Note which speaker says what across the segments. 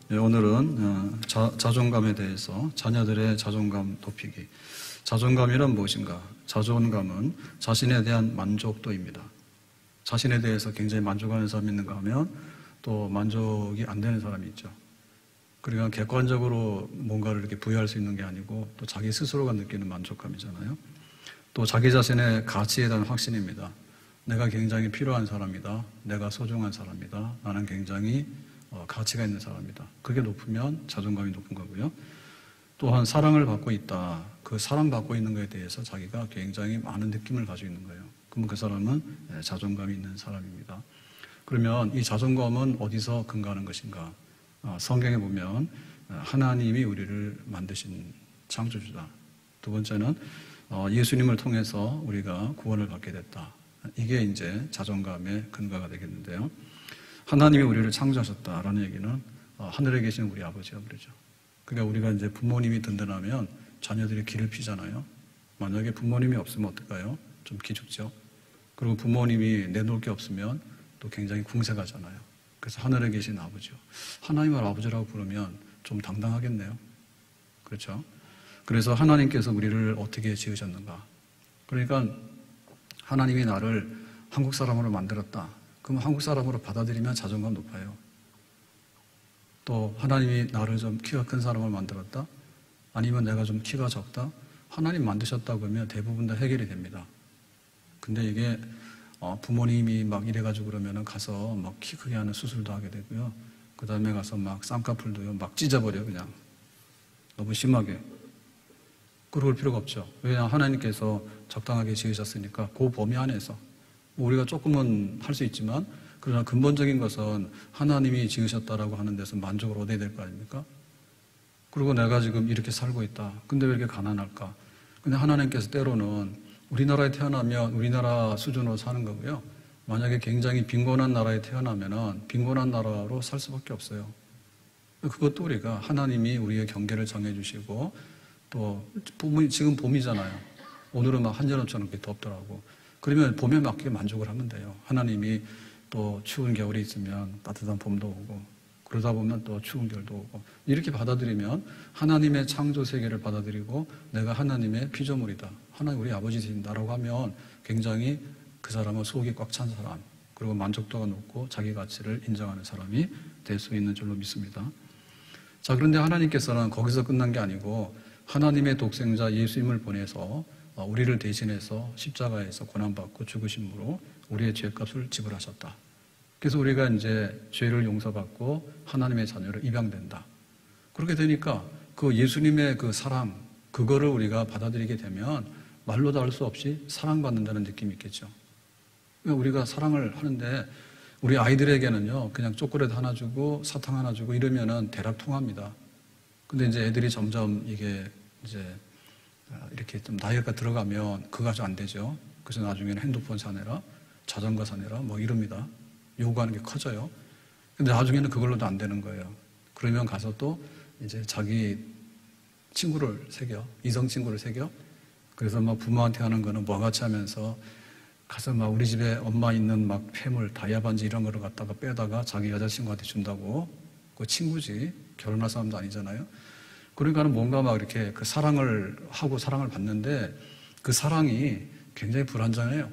Speaker 1: 네, 오늘은 자존감에 대해서 자녀들의 자존감 높이기. 자존감이란 무엇인가? 자존감은 자신에 대한 만족도입니다. 자신에 대해서 굉장히 만족하는 사람이 있는가 하면 또 만족이 안 되는 사람이 있죠. 그러니까 객관적으로 뭔가를 이렇게 부여할 수 있는 게 아니고 또 자기 스스로가 느끼는 만족감이잖아요. 또 자기 자신의 가치에 대한 확신입니다. 내가 굉장히 필요한 사람이다. 내가 소중한 사람이다. 나는 굉장히 가치가 있는 사람이다. 그게 높으면 자존감이 높은 거고요. 또한 사랑을 받고 있다. 그 사랑받고 있는 것에 대해서 자기가 굉장히 많은 느낌을 가지고 있는 거예요. 그러면 그 사람은 자존감이 있는 사람입니다. 그러면 이 자존감은 어디서 근거하는 것인가? 성경에 보면 하나님이 우리를 만드신 창조주다. 두 번째는 예수님을 통해서 우리가 구원을 받게 됐다. 이게 이제 자존감의 근거가 되겠는데요. 하나님이 우리를 창조하셨다라는 얘기는 하늘에 계신 우리 아버지가 그러죠. 그러니까 우리가 이제 부모님이 든든하면 자녀들이 기를 피잖아요. 만약에 부모님이 없으면 어떨까요? 좀 기죽죠. 그리고 부모님이 내놓을 게 없으면 또 굉장히 궁색하잖아요. 그래서 하늘에 계신 아버지요. 하나님을 아버지라고 부르면 좀 당당하겠네요. 그렇죠? 그래서 하나님께서 우리를 어떻게 지으셨는가? 그러니까 하나님이 나를 한국 사람으로 만들었다. 그럼 한국 사람으로 받아들이면 자존감 높아요. 또 하나님이 나를 좀 키가 큰 사람을 만들었다. 아니면 내가 좀 키가 적다. 하나님 만드셨다고 하면 대부분 다 해결이 됩니다. 근데 이게 부모님이 막 이래가지고 그러면은 가서 막 키 크게 하는 수술도 하게 되고요. 그 다음에 가서 막 쌍꺼풀도요 막 찢어버려 그냥. 너무 심하게. 그럴 필요가 없죠. 왜냐하면 하나님께서 적당하게 지으셨으니까 그 범위 안에서 우리가 조금은 할 수 있지만 그러나 근본적인 것은 하나님이 지으셨다라고 하는 데서 만족을 얻어야 될 거 아닙니까? 그리고 내가 지금 이렇게 살고 있다. 근데 왜 이렇게 가난할까? 근데 하나님께서 때로는 우리나라에 태어나면 우리나라 수준으로 사는 거고요. 만약에 굉장히 빈곤한 나라에 태어나면은 빈곤한 나라로 살 수밖에 없어요. 그것도 우리가 하나님이 우리의 경계를 정해주시고 또 지금 봄이잖아요. 오늘은 막 한여름처럼 이렇게 덥더라고. 그러면 봄에 맞게 만족을 하면 돼요. 하나님이 또 추운 겨울이 있으면 따뜻한 봄도 오고 그러다 보면 또 추운 겨울도 오고 이렇게 받아들이면 하나님의 창조 세계를 받아들이고 내가 하나님의 피조물이다. 하나님 우리 아버지 되신다라고 하면 굉장히 그 사람은 속이 꽉 찬 사람 그리고 만족도가 높고 자기 가치를 인정하는 사람이 될 수 있는 줄로 믿습니다. 자, 그런데 하나님께서는 거기서 끝난 게 아니고 하나님의 독생자 예수님을 보내서 우리를 대신해서 십자가에서 고난받고 죽으심으로 우리의 죄값을 지불하셨다. 그래서 우리가 이제 죄를 용서받고 하나님의 자녀로 입양된다. 그렇게 되니까 그 예수님의 그 사랑, 그거를 우리가 받아들이게 되면 말로도 할 수 없이 사랑받는다는 느낌이 있겠죠. 우리가 사랑을 하는데 우리 아이들에게는요, 그냥 초콜릿 하나 주고 사탕 하나 주고 이러면은 대략 통합니다. 근데 이제 애들이 점점 이게 이제 이렇게 좀 나이가 들어가면 그거 아주 안 되죠. 그래서 나중에는 핸드폰 사내라, 자전거 사내라, 뭐 이럽니다. 요구하는 게 커져요. 근데 나중에는 그걸로도 안 되는 거예요. 그러면 가서 또 이제 자기 친구를 새겨, 이성 친구를 새겨. 그래서 막 부모한테 하는 거는 뭐같이 하면서 가서 막 우리 집에 엄마 있는 막 폐물, 다이아 반지 이런 거를 갖다가 빼다가 자기 여자친구한테 준다고. 그 친구지. 결혼할 사람도 아니잖아요. 그러니까는 뭔가 막 이렇게 그 사랑을 하고 사랑을 받는데 그 사랑이 굉장히 불완전해요.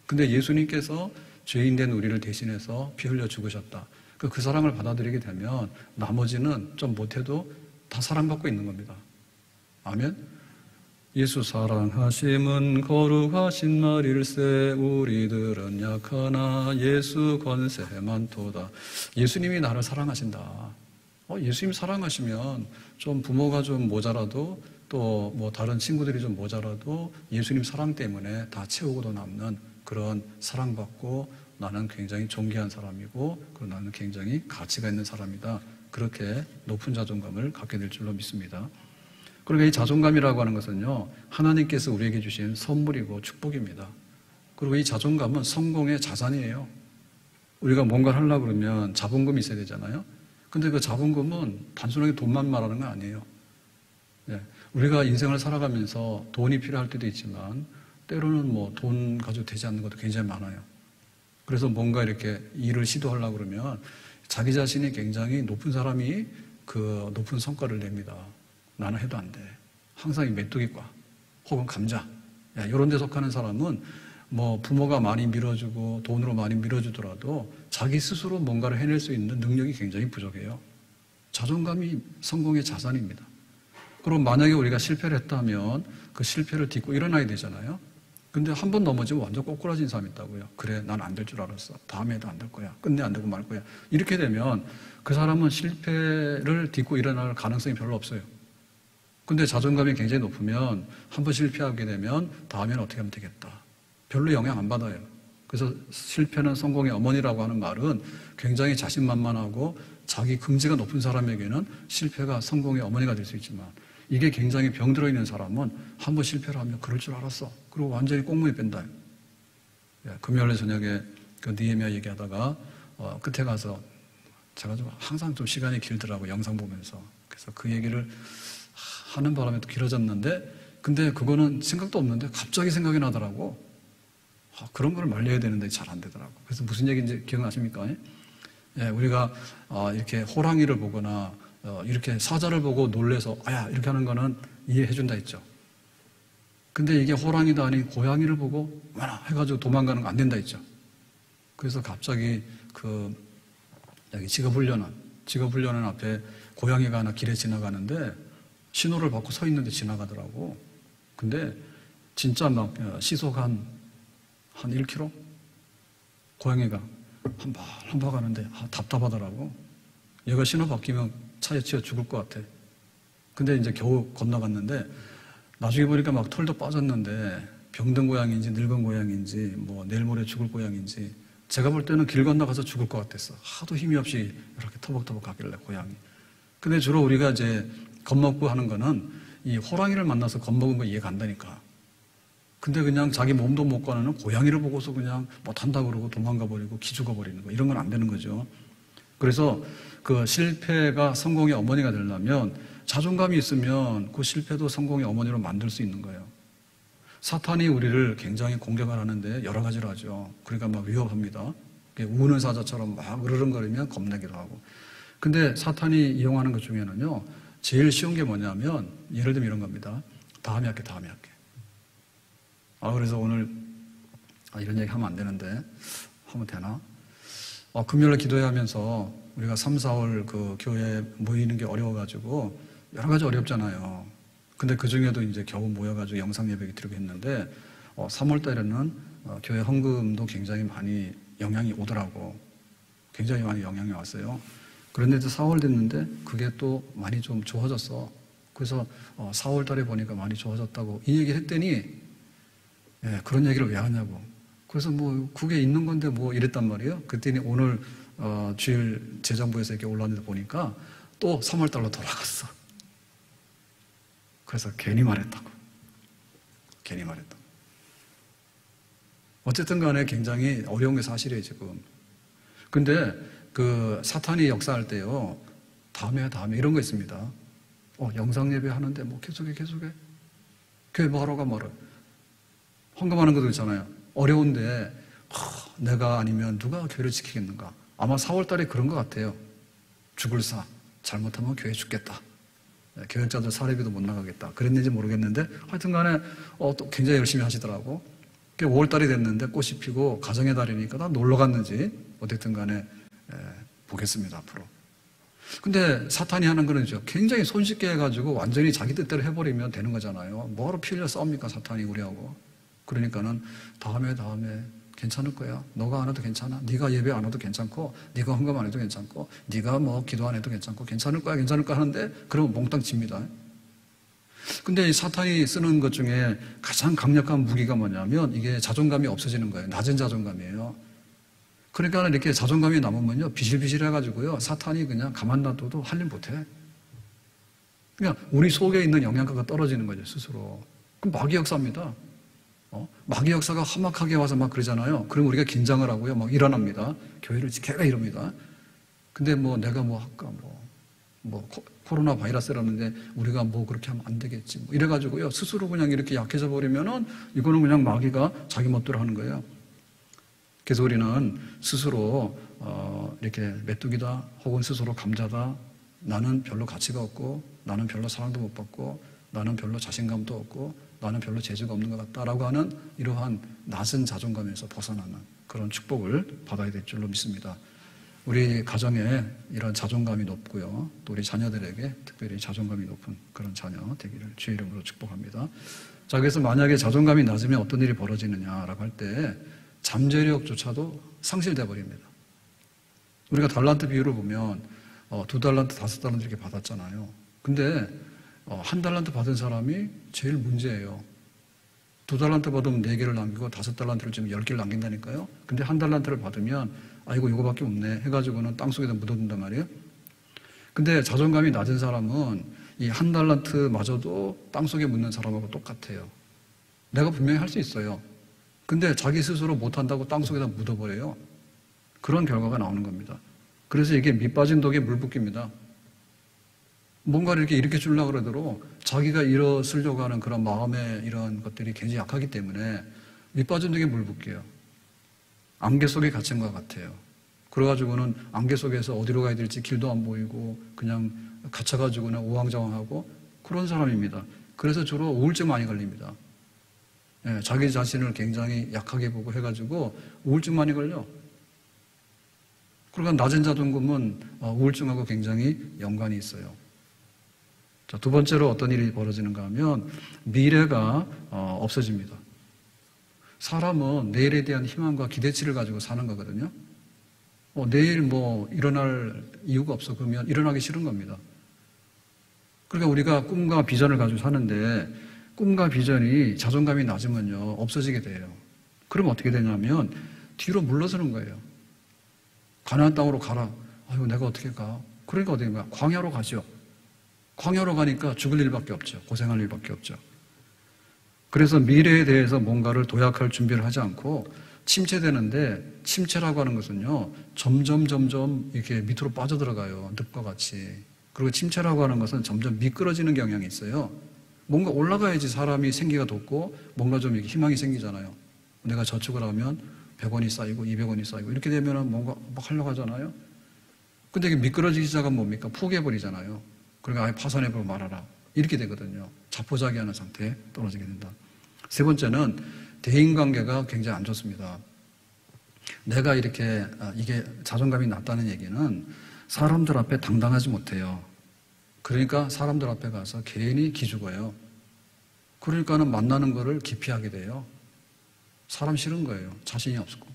Speaker 1: 근데 예수님께서 죄인 된 우리를 대신해서 피 흘려 죽으셨다. 그 사랑을 받아들이게 되면 나머지는 좀 못해도 다 사랑받고 있는 겁니다. 아멘? 예수 사랑하심은 거룩하신 말일세 우리들은 약하나 예수 권세 많도다. 예수님이 나를 사랑하신다. 예수님 사랑하시면 좀 부모가 좀 모자라도 또 뭐 다른 친구들이 좀 모자라도 예수님 사랑 때문에 다 채우고도 남는 그런 사랑받고 나는 굉장히 존귀한 사람이고 그리고 나는 굉장히 가치가 있는 사람이다. 그렇게 높은 자존감을 갖게 될 줄로 믿습니다. 그리고 이 자존감이라고 하는 것은요, 하나님께서 우리에게 주신 선물이고 축복입니다. 그리고 이 자존감은 성공의 자산이에요. 우리가 뭔가를 하려고 그러면 자본금이 있어야 되잖아요. 근데 그 자본금은 단순하게 돈만 말하는 건 아니에요. 네. 우리가 인생을 살아가면서 돈이 필요할 때도 있지만 때로는 뭐 돈 가지고 되지 않는 것도 굉장히 많아요. 그래서 뭔가 이렇게 일을 시도하려고 그러면 자기 자신이 굉장히 높은 사람이 그 높은 성과를 냅니다. 나는 해도 안 돼. 항상 이 메뚜기과 혹은 감자 이런 데 속하는 사람은 뭐 부모가 많이 밀어주고 돈으로 많이 밀어주더라도 자기 스스로 뭔가를 해낼 수 있는 능력이 굉장히 부족해요. 자존감이 성공의 자산입니다. 그럼 만약에 우리가 실패를 했다면 그 실패를 딛고 일어나야 되잖아요. 근데 한 번 넘어지면 완전 꼬꾸라진 사람이 있다고요. 그래, 난 안 될 줄 알았어. 다음에도 안 될 거야. 끝내 안 되고 말 거야. 이렇게 되면 그 사람은 실패를 딛고 일어날 가능성이 별로 없어요. 근데 자존감이 굉장히 높으면 한 번 실패하게 되면 다음에는 어떻게 하면 되겠다. 별로 영향 안 받아요. 그래서 실패는 성공의 어머니라고 하는 말은 굉장히 자신만만하고 자기 긍지가 높은 사람에게는 실패가 성공의 어머니가 될 수 있지만 이게 굉장히 병들어 있는 사람은 한 번 실패를 하면 그럴 줄 알았어. 그리고 완전히 꽁무니 뺀다. 금요일 저녁에 그 느헤미야 얘기하다가 끝에 가서 제가 좀 항상 좀 시간이 길더라고 영상 보면서. 그래서 그 얘기를 하는 바람에 또 길어졌는데 근데 그거는 생각도 없는데 갑자기 생각이 나더라고. 그런 걸 말려야 되는데 잘 안 되더라고. 그래서 무슨 얘기인지 기억나십니까? 우리가 이렇게 호랑이를 보거나 이렇게 사자를 보고 놀래서 아야 이렇게 하는 거는 이해해준다 했죠. 근데 이게 호랑이도 아닌 고양이를 보고 와라 해가지고 도망가는 거 안 된다 했죠. 그래서 갑자기 여기 직업훈련원 앞에 고양이가 하나 길에 지나가는데 신호를 받고 서 있는데 지나가더라고. 근데 진짜 막 시속 한 1km? 고양이가 한 바 가는데 답답하더라고. 얘가 신호 바뀌면 차에 치여 죽을 것 같아. 근데 이제 겨우 건너갔는데 나중에 보니까 막 털도 빠졌는데 병든 고양이인지 늙은 고양이인지 뭐 내일 모레 죽을 고양이인지 제가 볼 때는 길 건너가서 죽을 것 같았어. 하도 힘이 없이 이렇게 터벅터벅 가길래 고양이. 근데 주로 우리가 이제 겁먹고 하는 거는 이 호랑이를 만나서 겁먹은 거 이해가 안 되니까. 근데 그냥 자기 몸도 못 가는 고양이를 보고서 그냥 못한다 그러고 도망가 버리고 기죽어 버리는 거 이런 건 안 되는 거죠. 그래서 그 실패가 성공의 어머니가 되려면 자존감이 있으면 그 실패도 성공의 어머니로 만들 수 있는 거예요. 사탄이 우리를 굉장히 공격을 하는데 여러 가지로 하죠. 그러니까 막 위협합니다. 우는 사자처럼 막 으르렁거리면 겁내기도 하고. 근데 사탄이 이용하는 것 중에는요, 제일 쉬운 게 뭐냐면 예를 들면 이런 겁니다. 다음에 할게. 그래서 오늘 이런 얘기 하면 안 되는데 하면 되나? 금요일에 기도회 하면서 우리가 3, 4월 그 교회에 모이는 게 어려워가지고 여러 가지 어렵잖아요. 근데 그 중에도 이제 겨우 모여가지고 영상 예배기 드리고 했는데 3월 달에는 교회 헌금도 굉장히 많이 영향이 오더라고. 굉장히 많이 영향이 왔어요. 그런데 4월 됐는데 그게 또 많이 좀 좋아졌어. 그래서 4월 달에 보니까 많이 좋아졌다고 이 얘기를 했더니 그런 얘기를 왜 하냐고. 그래서 뭐 그게 있는 건데 뭐 이랬단 말이에요. 그랬더니 오늘 주일 재정부에서 이렇게 올라왔는데 보니까 또 3월 달로 돌아갔어. 그래서 괜히 말했다고. 어쨌든 간에 굉장히 어려운 게 사실이에요, 지금. 근데 그 사탄이 역사할 때요, 다음에 이런 거 있습니다. 영상 예배 하는데 뭐 계속해. 교회 뭐 하러 가 말을. 헌금하는 것도 있잖아요. 어려운데 내가 아니면 누가 교회를 지키겠는가. 아마 4월 달에 그런 것 같아요. 죽을 사. 잘못하면 교회 죽겠다. 교역자들 사례비도 못 나가겠다. 그랬는지 모르겠는데 하여튼 간에 또 굉장히 열심히 하시더라고. 5월 달이 됐는데 꽃이 피고 가정의 달이니까 다 놀러 갔는지 어쨌든 간에 보겠습니다, 앞으로. 근데 사탄이 하는 거는 굉장히 손쉽게 해가지고 완전히 자기 뜻대로 해버리면 되는 거잖아요. 뭐하러 피 흘려 싸웁니까, 사탄이 우리하고. 그러니까는 다음에 괜찮을 거야. 너가 안 해도 괜찮아. 네가 예배 안 해도 괜찮고, 네가 헌금 안 해도 괜찮고, 네가 뭐 기도 안 해도 괜찮고, 괜찮을 거야 하는데 그러면 몽땅 칩니다. 근데 이 사탄이 쓰는 것 중에 가장 강력한 무기가 뭐냐면 이게 자존감이 없어지는 거예요. 낮은 자존감이에요. 그러니까 이렇게 자존감이 남으면요, 비실비실 해가지고요, 사탄이 그냥 가만 놔둬도 할 일 못해. 그냥 우리 속에 있는 영양가가 떨어지는 거죠, 스스로. 그럼 마귀 역사입니다. 마귀 역사가 험악하게 와서 막 그러잖아요. 그럼 우리가 긴장을 하고요, 막 일어납니다. 교회를 지켜라 이럽니다. 근데 뭐 내가 뭐 할까, 코로나 바이러스라는데 우리가 뭐 그렇게 하면 안 되겠지. 뭐 이래가지고요, 스스로 그냥 이렇게 약해져 버리면은 이거는 그냥 마귀가 자기 멋대로 하는 거예요. 그래서 우리는 스스로 이렇게 메뚜기다 혹은 스스로 감자다, 나는 별로 가치가 없고 나는 별로 사랑도 못 받고 나는 별로 자신감도 없고 나는 별로 재주가 없는 것 같다라고 하는 이러한 낮은 자존감에서 벗어나는 그런 축복을 받아야 될 줄로 믿습니다. 우리 가정에 이런 자존감이 높고요, 또 우리 자녀들에게 특별히 자존감이 높은 그런 자녀 되기를 주의 이름으로 축복합니다. 자, 그래서 만약에 자존감이 낮으면 어떤 일이 벌어지느냐라고 할 때 잠재력조차도 상실돼 버립니다. 우리가 달란트 비율을 보면 2달란트, 5달란트 이렇게 받았잖아요. 근데 1달란트 받은 사람이 제일 문제예요. 2달란트 받으면 4개를 남기고 5달란트를 지금 10개를 남긴다니까요. 근데 1달란트를 받으면 아이고 이거밖에 없네 해가지고는 땅속에다 묻어둔단 말이에요. 근데 자존감이 낮은 사람은 이 1달란트마저도 땅속에 묻는 사람하고 똑같아요. 내가 분명히 할 수 있어요. 근데 자기 스스로 못한다고 땅속에다 묻어버려요. 그런 결과가 나오는 겁니다. 그래서 이게 밑 빠진 독에 물 붓기입니다. 뭔가를 이렇게 주려고 그러더라도 자기가 일어서려고 하는 그런 마음의 이런 것들이 굉장히 약하기 때문에 밑 빠진 독에 물 붓게요. 안개 속에 갇힌 것 같아요. 그래가지고는 안개 속에서 어디로 가야 될지 길도 안 보이고 그냥 갇혀가지고는 우왕좌왕하고 그런 사람입니다. 그래서 주로 우울증 많이 걸립니다. 예, 자기 자신을 굉장히 약하게 보고 해가지고 우울증 많이 걸려. 그러니까 낮은 자존감은 우울증하고 굉장히 연관이 있어요. 자, 두 번째로 어떤 일이 벌어지는가 하면 미래가 없어집니다. 사람은 내일에 대한 희망과 기대치를 가지고 사는 거거든요. 내일 일어날 이유가 없어. 그러면 일어나기 싫은 겁니다. 그러니까 우리가 꿈과 비전을 가지고 사는데 꿈과 비전이 자존감이 낮으면요 없어지게 돼요. 그럼 어떻게 되냐면 뒤로 물러서는 거예요. 가나안 땅으로 가라. 아유 내가 어떻게 가? 그러니까 어떻게 가? 광야로 가죠. 광야로 가니까 죽을 일밖에 없죠. 고생할 일밖에 없죠. 그래서 미래에 대해서 뭔가를 도약할 준비를 하지 않고 침체되는데, 침체라고 하는 것은요 점점 이렇게 밑으로 빠져들어가요. 늪과 같이. 그리고 침체라고 하는 것은 점점 미끄러지는 경향이 있어요. 뭔가 올라가야지 사람이 생기가 돋고 뭔가 좀 희망이 생기잖아요. 내가 저축을 하면 100원이 쌓이고 200원이 쌓이고 이렇게 되면 뭔가 막 하려고 하잖아요. 근데 이게 미끄러지기 시작하면 뭡니까? 포기해버리잖아요. 그러니까 아예 파산해버리고 말아라. 이렇게 되거든요. 자포자기하는 상태에 떨어지게 된다. 세 번째는 대인관계가 굉장히 안 좋습니다. 내가 이게 자존감이 낮다는 얘기는 사람들 앞에 당당하지 못해요. 그러니까 사람들 앞에 가서 괜히 기죽어요. 그러니까는 만나는 거를 기피하게 돼요. 사람 싫은 거예요. 자신이 없고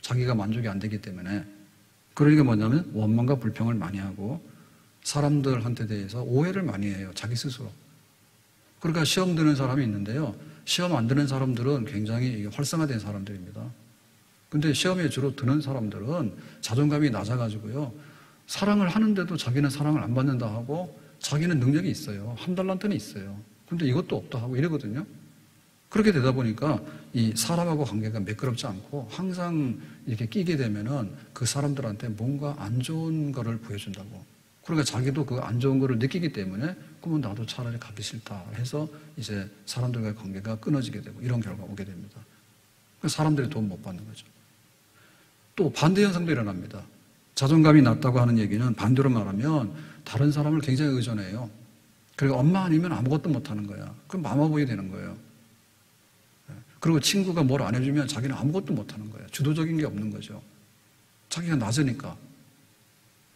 Speaker 1: 자기가 만족이 안 되기 때문에. 그러니까 뭐냐면 원망과 불평을 많이 하고 사람들한테 대해서 오해를 많이 해요. 자기 스스로. 그러니까 시험 드는 사람이 있는데요. 시험 안 드는 사람들은 굉장히 활성화된 사람들입니다. 근데 시험에 주로 드는 사람들은 자존감이 낮아가지고요. 사랑을 하는데도 자기는 사랑을 안 받는다 하고 자기는 능력이 있어요. 1달란트는 있어요. 근데 이것도 없다 하고 이러거든요. 그렇게 되다 보니까 이 사람하고 관계가 매끄럽지 않고 항상 이렇게 끼게 되면은 그 사람들한테 뭔가 안 좋은 거를 보여준다고. 그러니까 자기도 그 안 좋은 거를 느끼기 때문에 그러면 나도 차라리 가기 싫다 해서 이제 사람들과의 관계가 끊어지게 되고 이런 결과가 오게 됩니다. 그래서 사람들이 도움 못 받는 거죠. 또 반대 현상도 일어납니다. 자존감이 낮다고 하는 얘기는 반대로 말하면 다른 사람을 굉장히 의존해요. 그리고 엄마 아니면 아무것도 못하는 거야. 그럼 마마보이 되는 거예요. 그리고 친구가 뭘 안 해주면 자기는 아무것도 못하는 거예요. 주도적인 게 없는 거죠. 자기가 낮으니까.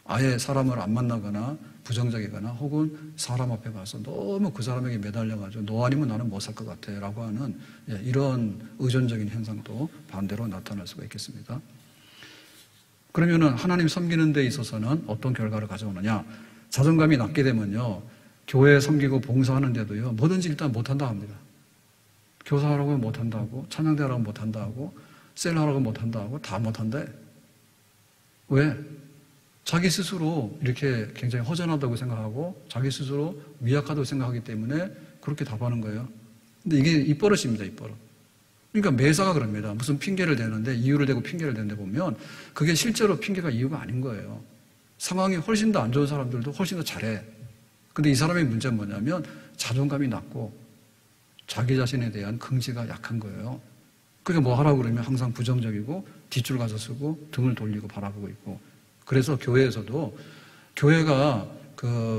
Speaker 1: 아예 사람을 안 만나거나 부정적이거나 혹은 사람 앞에 가서 너무 그 사람에게 매달려가지고 너 아니면 나는 못 살 것 같아 라고 하는 이런 의존적인 현상도 반대로 나타날 수가 있겠습니다. 그러면은 하나님 섬기는 데 있어서는 어떤 결과를 가져오느냐? 자존감이 낮게 되면요 교회 섬기고 봉사하는 데도요 뭐든지 일단 못한다 합니다. 교사하라고 하면 못한다고, 찬양대하라고 하면 못한다고, 셀하라고 하면 못한다고, 다 못한대. 왜? 자기 스스로 이렇게 굉장히 허전하다고 생각하고 자기 스스로 미약하다고 생각하기 때문에 그렇게 답하는 거예요. 근데 이게 입버릇입니다, 입버릇. 그러니까 매사가 그럽니다. 무슨 핑계를 대는데 이유를 대고 핑계를 대는데 보면 그게 실제로 핑계가 이유가 아닌 거예요. 상황이 훨씬 더 안 좋은 사람들도 훨씬 더 잘해. 근데 이 사람의 문제는 뭐냐면 자존감이 낮고 자기 자신에 대한 긍지가 약한 거예요. 그러니까 뭐 하라고 그러면 항상 부정적이고 뒷줄 가서 쓰고 등을 돌리고 바라보고 있고 그래서 교회에서도 교회가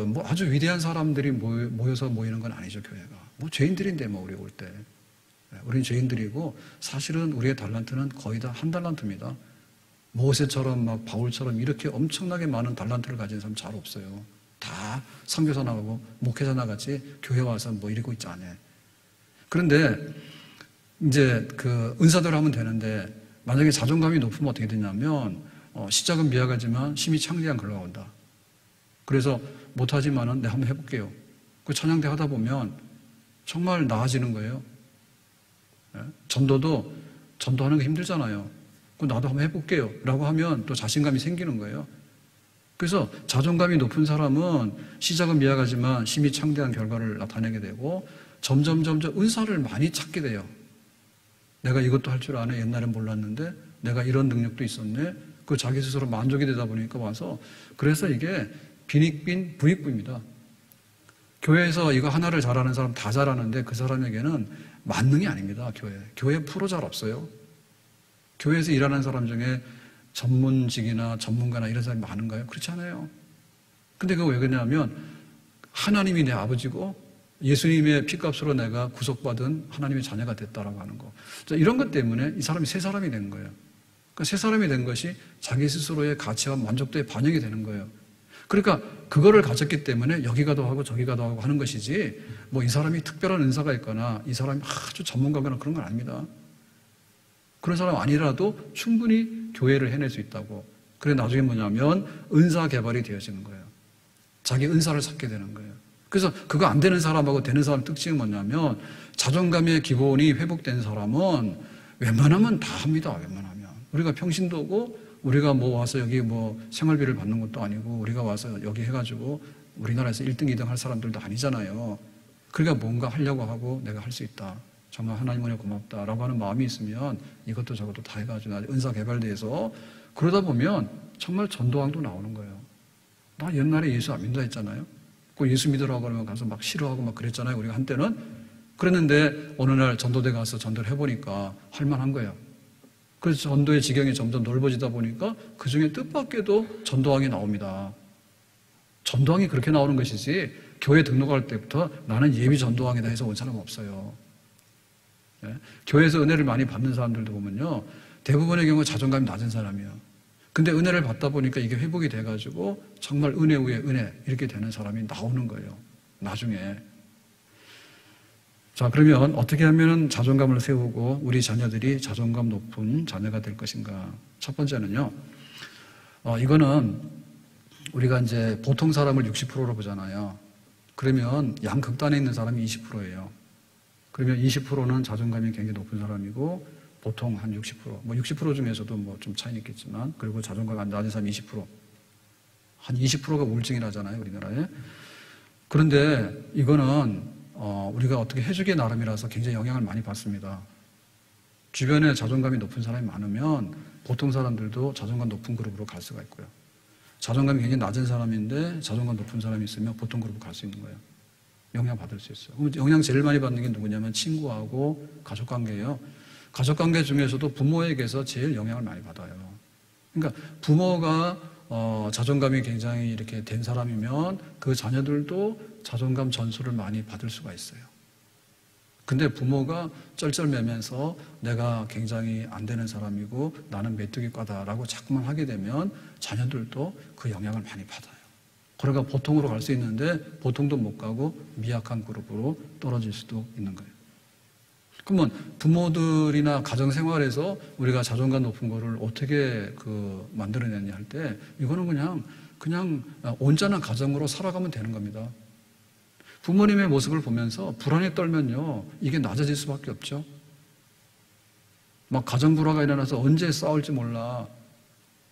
Speaker 1: 뭐 아주 위대한 사람들이 모여서 모이는 건 아니죠, 교회가. 뭐 죄인들인데 뭐 우리 올 때. 우리는 죄인들이고 사실은 우리의 달란트는 거의 다 한 달란트입니다. 모세처럼 막 바울처럼 이렇게 엄청나게 많은 달란트를 가진 사람 잘 없어요. 다 선교사 나가고 목회자 나같이 교회 와서 뭐 이러고 있지 않아요. 그런데 이제 그 은사대로 하면 되는데 만약에 자존감이 높으면 어떻게 되냐면 시작은 미약하지만 심히 창대한 결과가 온다. 그래서 못하지만은 내가 한번 해볼게요. 그 찬양대 하다 보면 정말 나아지는 거예요. 전도하는 게 힘들잖아요. 나도 한번 해볼게요. 라고 하면 또 자신감이 생기는 거예요. 그래서 자존감이 높은 사람은 시작은 미약하지만 심히 창대한 결과를 나타내게 되고 점점 은사를 많이 찾게 돼요. 내가 이것도 할 줄 아네. 옛날엔 몰랐는데 내가 이런 능력도 있었네. 그 자기 스스로 만족이 되다 보니까 와서 그래서 이게 빈익빈 부익부입니다. 교회에서 이거 하나를 잘하는 사람 다 잘하는데 그 사람에게는 만능이 아닙니다. 교회 프로 잘 없어요. 교회에서 일하는 사람 중에 전문직이나 전문가나 이런 사람이 많은가요? 그렇지 않아요. 근데 그거 왜 그러냐면 하나님이 내 아버지고 예수님의 피값으로 내가 구속받은 하나님의 자녀가 됐다라고 하는 거. 이런 것 때문에 이 사람이 새 사람이 된 거예요. 그러니까 새 사람이 된 것이 자기 스스로의 가치와 만족도에 반영이 되는 거예요. 그러니까 그거를 가졌기 때문에 여기 가도 하고 저기 가도 하고 하는 것이지 뭐 이 사람이 특별한 은사가 있거나 이 사람이 아주 전문가거나 그런 건 아닙니다. 그런 사람 아니라도 충분히 교회를 해낼 수 있다고. 그래 나중에 뭐냐면 은사 개발이 되어지는 거예요. 자기 은사를 찾게 되는 거예요. 그래서 그거 안 되는 사람하고 되는 사람 특징은 뭐냐면 자존감의 기본이 회복된 사람은 웬만하면 다 합니다. 웬만하면. 우리가 평신도고 우리가 뭐 와서 여기 뭐 생활비를 받는 것도 아니고 우리가 와서 여기 해가지고 우리나라에서 1등, 2등 할 사람들도 아니잖아요. 그러니까 뭔가 하려고 하고 내가 할 수 있다. 정말 하나님 은혜 고맙다라고 하는 마음이 있으면 이것도 저것도 다 해가지고 은사 개발돼서 그러다 보면 정말 전도왕도 나오는 거예요. 나 옛날에 예수 안 믿는다 했잖아요. 그 예수 믿으라고 그러면 가서 막 싫어하고 막 그랬잖아요. 우리가 한때는. 그랬는데 어느 날 전도대 가서 전도를 해보니까 할만한 거예요. 그래서 전도의 지경이 점점 넓어지다 보니까 그 중에 뜻밖에도 전도왕이 나옵니다. 전도왕이 그렇게 나오는 것이지 교회 등록할 때부터 나는 예비 전도왕이다 해서 온 사람은 없어요. 네? 교회에서 은혜를 많이 받는 사람들도 보면요. 대부분의 경우 자존감이 낮은 사람이에요. 근데 은혜를 받다 보니까 이게 회복이 돼가지고 정말 은혜 위에 은혜 이렇게 되는 사람이 나오는 거예요. 나중에. 자, 그러면 어떻게 하면 자존감을 세우고 우리 자녀들이 자존감 높은 자녀가 될 것인가? 첫 번째는요. 이거는 우리가 이제 보통 사람을 60%로 보잖아요. 그러면 양극단에 있는 사람이 20%예요. 그러면 20%는 자존감이 굉장히 높은 사람이고 보통 한 60%, 뭐 60% 중에서도 뭐 좀 차이는 있겠지만 그리고 자존감이 안 낮은 사람이 20%. 한 20%가 우울증이라잖아요, 우리나라에. 그런데 이거는 우리가 어떻게 해주기 나름이라서 굉장히 영향을 많이 받습니다. 주변에 자존감이 높은 사람이 많으면 보통 사람들도 자존감 높은 그룹으로 갈 수가 있고요. 자존감이 굉장히 낮은 사람인데 자존감 높은 사람이 있으면 보통 그룹으로 갈 수 있는 거예요. 영향 받을 수 있어요. 그럼 영향 제일 많이 받는 게 누구냐면 친구하고 가족관계예요. 가족관계 중에서도 부모에게서 제일 영향을 많이 받아요. 그러니까 부모가 자존감이 굉장히 이렇게 된 사람이면 그 자녀들도 자존감 전수를 많이 받을 수가 있어요. 근데 부모가 쩔쩔매면서 내가 굉장히 안 되는 사람이고 나는 메뚜기과다라고 자꾸만 하게 되면 자녀들도 그 영향을 많이 받아요. 그러니까 보통으로 갈 수 있는데 보통도 못 가고 미약한 그룹으로 떨어질 수도 있는 거예요. 그러면 부모들이나 가정생활에서 우리가 자존감 높은 거를 어떻게 만들어내냐 할 때 이거는 그냥 온전한 가정으로 살아가면 되는 겁니다. 부모님의 모습을 보면서 불안에 떨면요 이게 낮아질 수밖에 없죠. 막 가정 불화가 일어나서 언제 싸울지 몰라.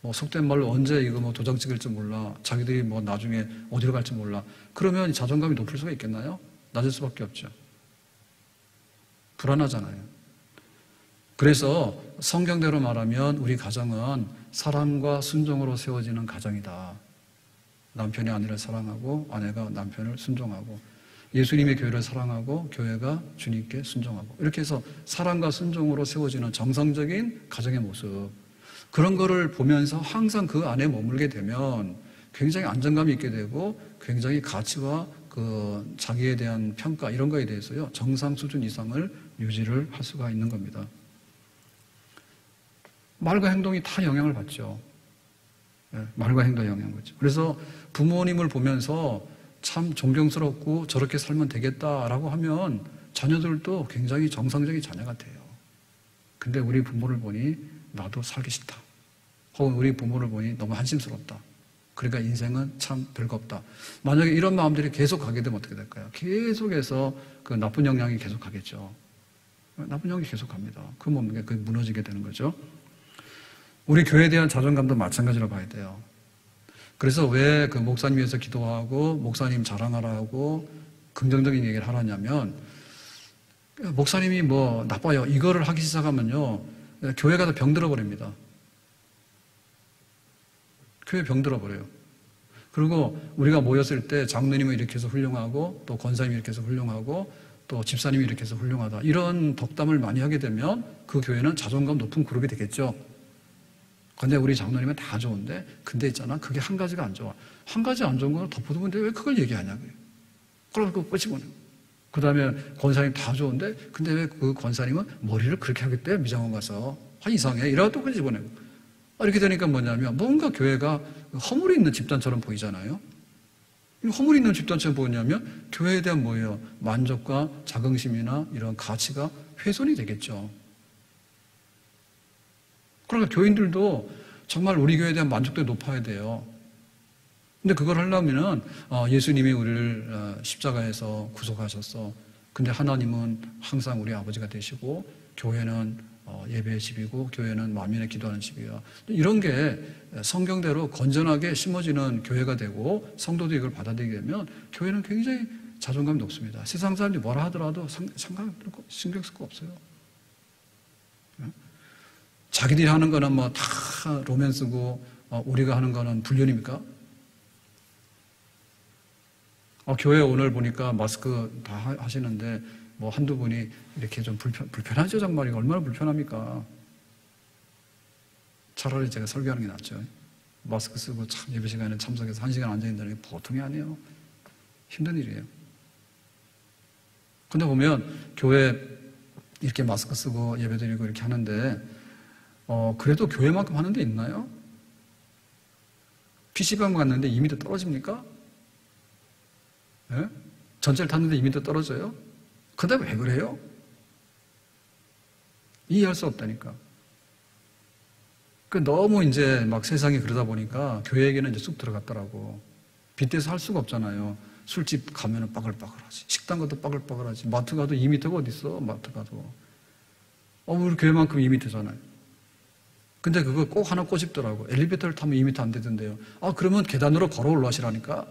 Speaker 1: 뭐 속된 말로 언제 이거 뭐 도장 찍을지 몰라. 자기들이 뭐 나중에 어디로 갈지 몰라. 그러면 자존감이 높을 수가 있겠나요? 낮을 수밖에 없죠. 불안하잖아요. 그래서 성경대로 말하면 우리 가정은 사랑과 순종으로 세워지는 가정이다. 남편이 아내를 사랑하고 아내가 남편을 순종하고 예수님의 교회를 사랑하고 교회가 주님께 순종하고 이렇게 해서 사랑과 순종으로 세워지는 정상적인 가정의 모습. 그런 거를 보면서 항상 그 안에 머물게 되면 굉장히 안정감이 있게 되고 굉장히 가치와 그 자기에 대한 평가 이런 거에 대해서요 정상 수준 이상을 유지를 할 수가 있는 겁니다. 말과 행동이 다 영향을 받죠. 말과 행동에 영향을 받죠. 그래서 부모님을 보면서 참 존경스럽고 저렇게 살면 되겠다라고 하면 자녀들도 굉장히 정상적인 자녀가 돼요. 근데 우리 부모를 보니 나도 살기 싫다. 혹은 우리 부모를 보니 너무 한심스럽다. 그러니까 인생은 참 별거 없다. 만약에 이런 마음들이 계속 가게 되면 어떻게 될까요? 계속해서 그 나쁜 영향이 계속 가겠죠. 나쁜 영향이 계속 갑니다. 그 몸에 그 무너지게 되는 거죠. 우리 교회에 대한 자존감도 마찬가지로 봐야 돼요. 그래서 왜 그 목사님 위해서 기도하고 목사님 자랑하라고 긍정적인 얘기를 하라냐면 목사님이 뭐 나빠요. 이거를 하기 시작하면요. 교회가 다 병들어 버립니다. 교회 병들어 버려요. 그리고 우리가 모였을 때 장로님이 이렇게 해서 훌륭하고 또 권사님이 이렇게 해서 훌륭하고 또 집사님이 이렇게 해서 훌륭하다. 이런 덕담을 많이 하게 되면 그 교회는 자존감 높은 그룹이 되겠죠. 근데 우리 장로님은 다 좋은데 근데 있잖아. 그게 한 가지가 안 좋아. 한 가지 안 좋은 거는 덮어두는데 왜 그걸 얘기하냐고요. 그럼 그거 끄집어내고. 그 다음에 권사님 다 좋은데 근데 왜 그 권사님은 머리를 그렇게 하겠대? 미장원 가서. 이상해. 이러고 또 끄집어내고. 이렇게 되니까 뭐냐면 뭔가 교회가 허물이 있는 집단처럼 보이잖아요. 허물이 있는 집단처럼 보이냐면 교회에 대한 뭐예요? 만족과 자긍심이나 이런 가치가 훼손이 되겠죠. 그러니까 교인들도 정말 우리 교회에 대한 만족도가 높아야 돼요. 근데 그걸 하려면은 예수님이 우리를 십자가에서 구속하셨어. 근데 하나님은 항상 우리 아버지가 되시고 교회는 예배의 집이고 교회는 만민의 기도하는 집이야. 이런 게 성경대로 건전하게 심어지는 교회가 되고 성도도 이걸 받아들이게 되면 교회는 굉장히 자존감이 높습니다. 세상 사람들이 뭐라 하더라도 신경 쓸 거 없어요. 자기들이 하는 거는 뭐 다 로맨스고 우리가 하는 거는 불륜입니까? 교회 오늘 보니까 마스크 다 하시는데 뭐 한두 분이 이렇게 좀 불편하죠, 정말. 이거 얼마나 불편합니까? 차라리 제가 설교하는 게 낫죠. 마스크 쓰고 참 예배 시간에 참석해서 1시간 앉아있다는 게 보통이 아니에요. 힘든 일이에요. 근데 보면 교회 이렇게 마스크 쓰고 예배 드리고 이렇게 하는데 그래도 교회만큼 하는 데 있나요? PC방 갔는데 2m 떨어집니까? 예? 전철 탔는데 2m 떨어져요? 근데 왜 그래요? 이해할 수 없다니까. 너무 이제 막 세상이 그러다 보니까 교회에게는 이제 쑥 들어갔더라고. 빗대서 할 수가 없잖아요. 술집 가면은 빠글빠글하지. 식당 가도 빠글빠글하지. 마트 가도 2m가 어딨어, 마트 가도. 우리 교회만큼 2m잖아요. 근데 그거 꼭 하나 꼬집더라고. 엘리베이터를 타면 2m 안 되던데요. 그러면 계단으로 걸어 올라가시라니까.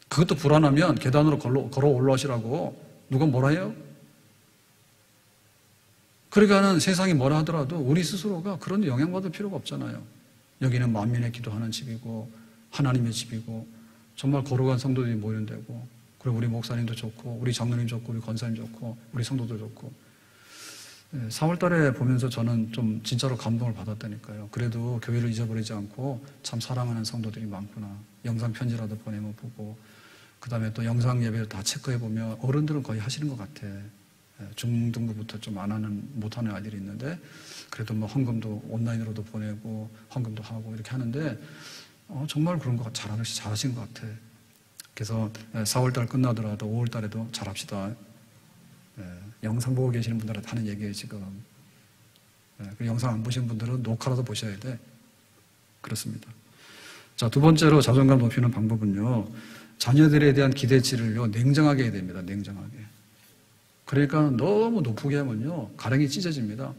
Speaker 1: 그것도 불안하면 계단으로 걸어 올라가시라고. 누가 뭐라 해요? 그러니까는 세상이 뭐라 하더라도 우리 스스로가 그런 영향받을 필요가 없잖아요. 여기는 만민의 기도하는 집이고 하나님의 집이고 정말 거룩한 성도들이 모이는 데고 그리고 우리 목사님도 좋고 우리 장로님 좋고 우리 권사님 좋고 우리 성도들 좋고 4월 달에 보면서 저는 좀 진짜로 감동을 받았다니까요. 그래도 교회를 잊어버리지 않고 참 사랑하는 성도들이 많구나. 영상 편지라도 보내면 보고 그 다음에 또 영상 예배를 다 체크해보면 어른들은 거의 하시는 것 같아. 중등부부터 좀 못하는 아이들이 있는데 그래도 뭐 헌금도 온라인으로도 보내고 헌금도 하고 이렇게 하는데 정말 그런 거 잘하신 것 같아. 그래서 4월달 끝나더라도 5월달에도 잘합시다. 영상 보고 계시는 분들한테 하는 얘기예요 지금. 영상 안 보시는 분들은 녹화라도 보셔야 돼. 그렇습니다. 자, 두 번째로 자존감 높이는 방법은요. 자녀들에 대한 기대치를요 냉정하게 해야 됩니다. 냉정하게. 그러니까 너무 높게 하면요 가랭이 찢어집니다.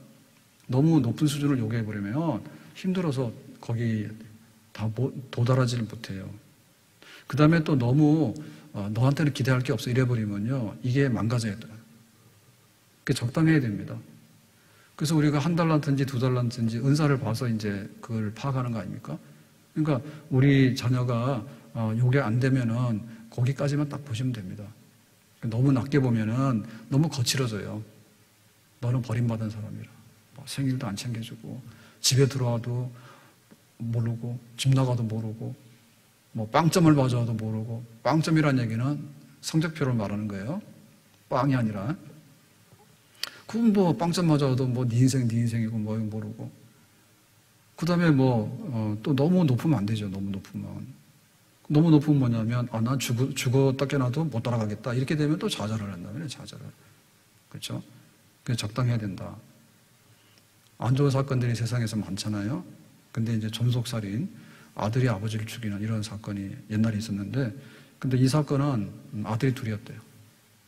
Speaker 1: 너무 높은 수준을 요구해버리면 힘들어서 거기 다 도달하지를 못해요. 그 다음에 또 너무 너한테는 기대할 게 없어 이래버리면요 이게 망가져야 돼요. 그게 적당해야 됩니다. 그래서 우리가 1달란트인지 2달란트인지 은사를 봐서 이제 그걸 파악하는 거 아닙니까? 그러니까 우리 자녀가 요게 안 되면은 거기까지만 딱 보시면 됩니다. 너무 낮게 보면은 너무 거칠어져요. 너는 버림받은 사람이라. 생일도 안 챙겨주고, 집에 들어와도 모르고, 집 나가도 모르고, 뭐 빵점을 맞아도 모르고. 빵점이란 얘기는 성적표를 말하는 거예요. 빵이 아니라. 그럼 뭐 빵점 맞아도 뭐 네 인생이고 뭐 모르고. 그 다음에 또 너무 높으면 안 되죠. 너무 높으면. 너무 높으면 뭐냐면, 난 죽었다 깨나도 못 따라가겠다. 이렇게 되면 또 좌절을 한다면, 좌절을. 그렇죠? 그냥 적당해야 된다. 안 좋은 사건들이 세상에서 많잖아요. 근데 이제 존속살인, 아들이 아버지를 죽이는 이런 사건이 옛날에 있었는데, 근데 이 사건은 아들이 둘이었대요.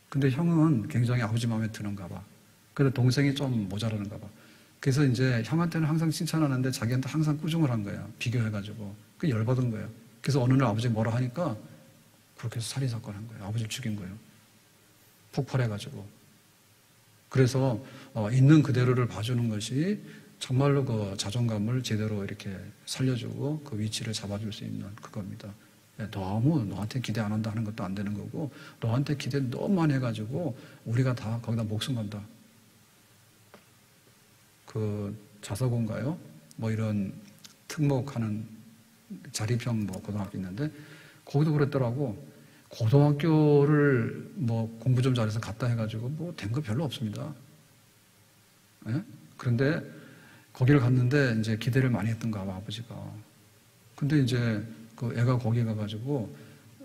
Speaker 1: 근데 형은 굉장히 아버지 마음에 드는가 봐. 근데 동생이 좀 모자라는가 봐. 그래서 이제 형한테는 항상 칭찬하는데 자기한테 항상 꾸중을 한 거야. 비교해가지고. 그 열받은 거예요. 그래서 어느 날 아버지 뭐라 하니까 그렇게 해서 살인사건 한 거예요. 아버지를 죽인 거예요. 폭발해가지고. 그래서 있는 그대로를 봐주는 것이 정말로 그 자존감을 제대로 이렇게 살려주고 그 위치를 잡아줄 수 있는 그겁니다. 너무 너한테 기대 안 한다 하는 것도 안 되는 거고, 너한테 기대 너무 많이 해가지고 우리가 다 거기다 목숨 건다. 그 자서고인가요? 뭐 이런 특목하는 자립형 고등학교 있는데, 거기도 그랬더라고. 고등학교를 공부 좀 잘해서 갔다 해가지고 된 거 별로 없습니다. 예? 그런데 거기를 갔는데 이제 기대를 많이 했던가 봐, 아버지가. 근데 이제 그 애가 거기 가가지고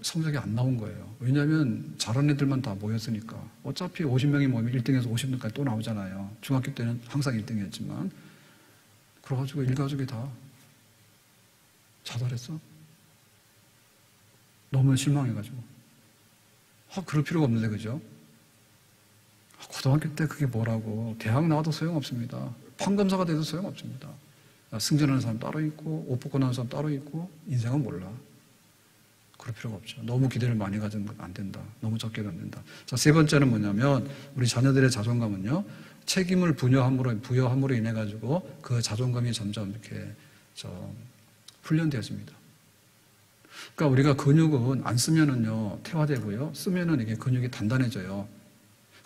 Speaker 1: 성적이 안 나온 거예요. 왜냐하면 잘하는 애들만 다 모였으니까. 어차피 50명이 모이면 1등에서 50등까지 또 나오잖아요. 중학교 때는 항상 1등이었지만. 그래가지고 일가족이 다 자살했어. 너무 실망해가지고. 그럴 필요가 없는데, 그죠? 고등학교 때 그게 뭐라고. 대학 나와도 소용없습니다. 판검사가 돼도 소용없습니다. 승진하는 사람 따로 있고, 옷 벗고 나는 사람 따로 있고, 인생은 몰라. 그럴 필요가 없죠. 너무 기대를 많이 가지면 안 된다. 너무 적게도 안 된다. 자, 세 번째는 뭐냐면, 우리 자녀들의 자존감은요, 책임을 부여함으로 인해가지고 그 자존감이 점점 이렇게 훈련되었습니다. 그러니까 우리가 근육은 안 쓰면은요, 퇴화되고요, 쓰면은 이게 근육이 단단해져요.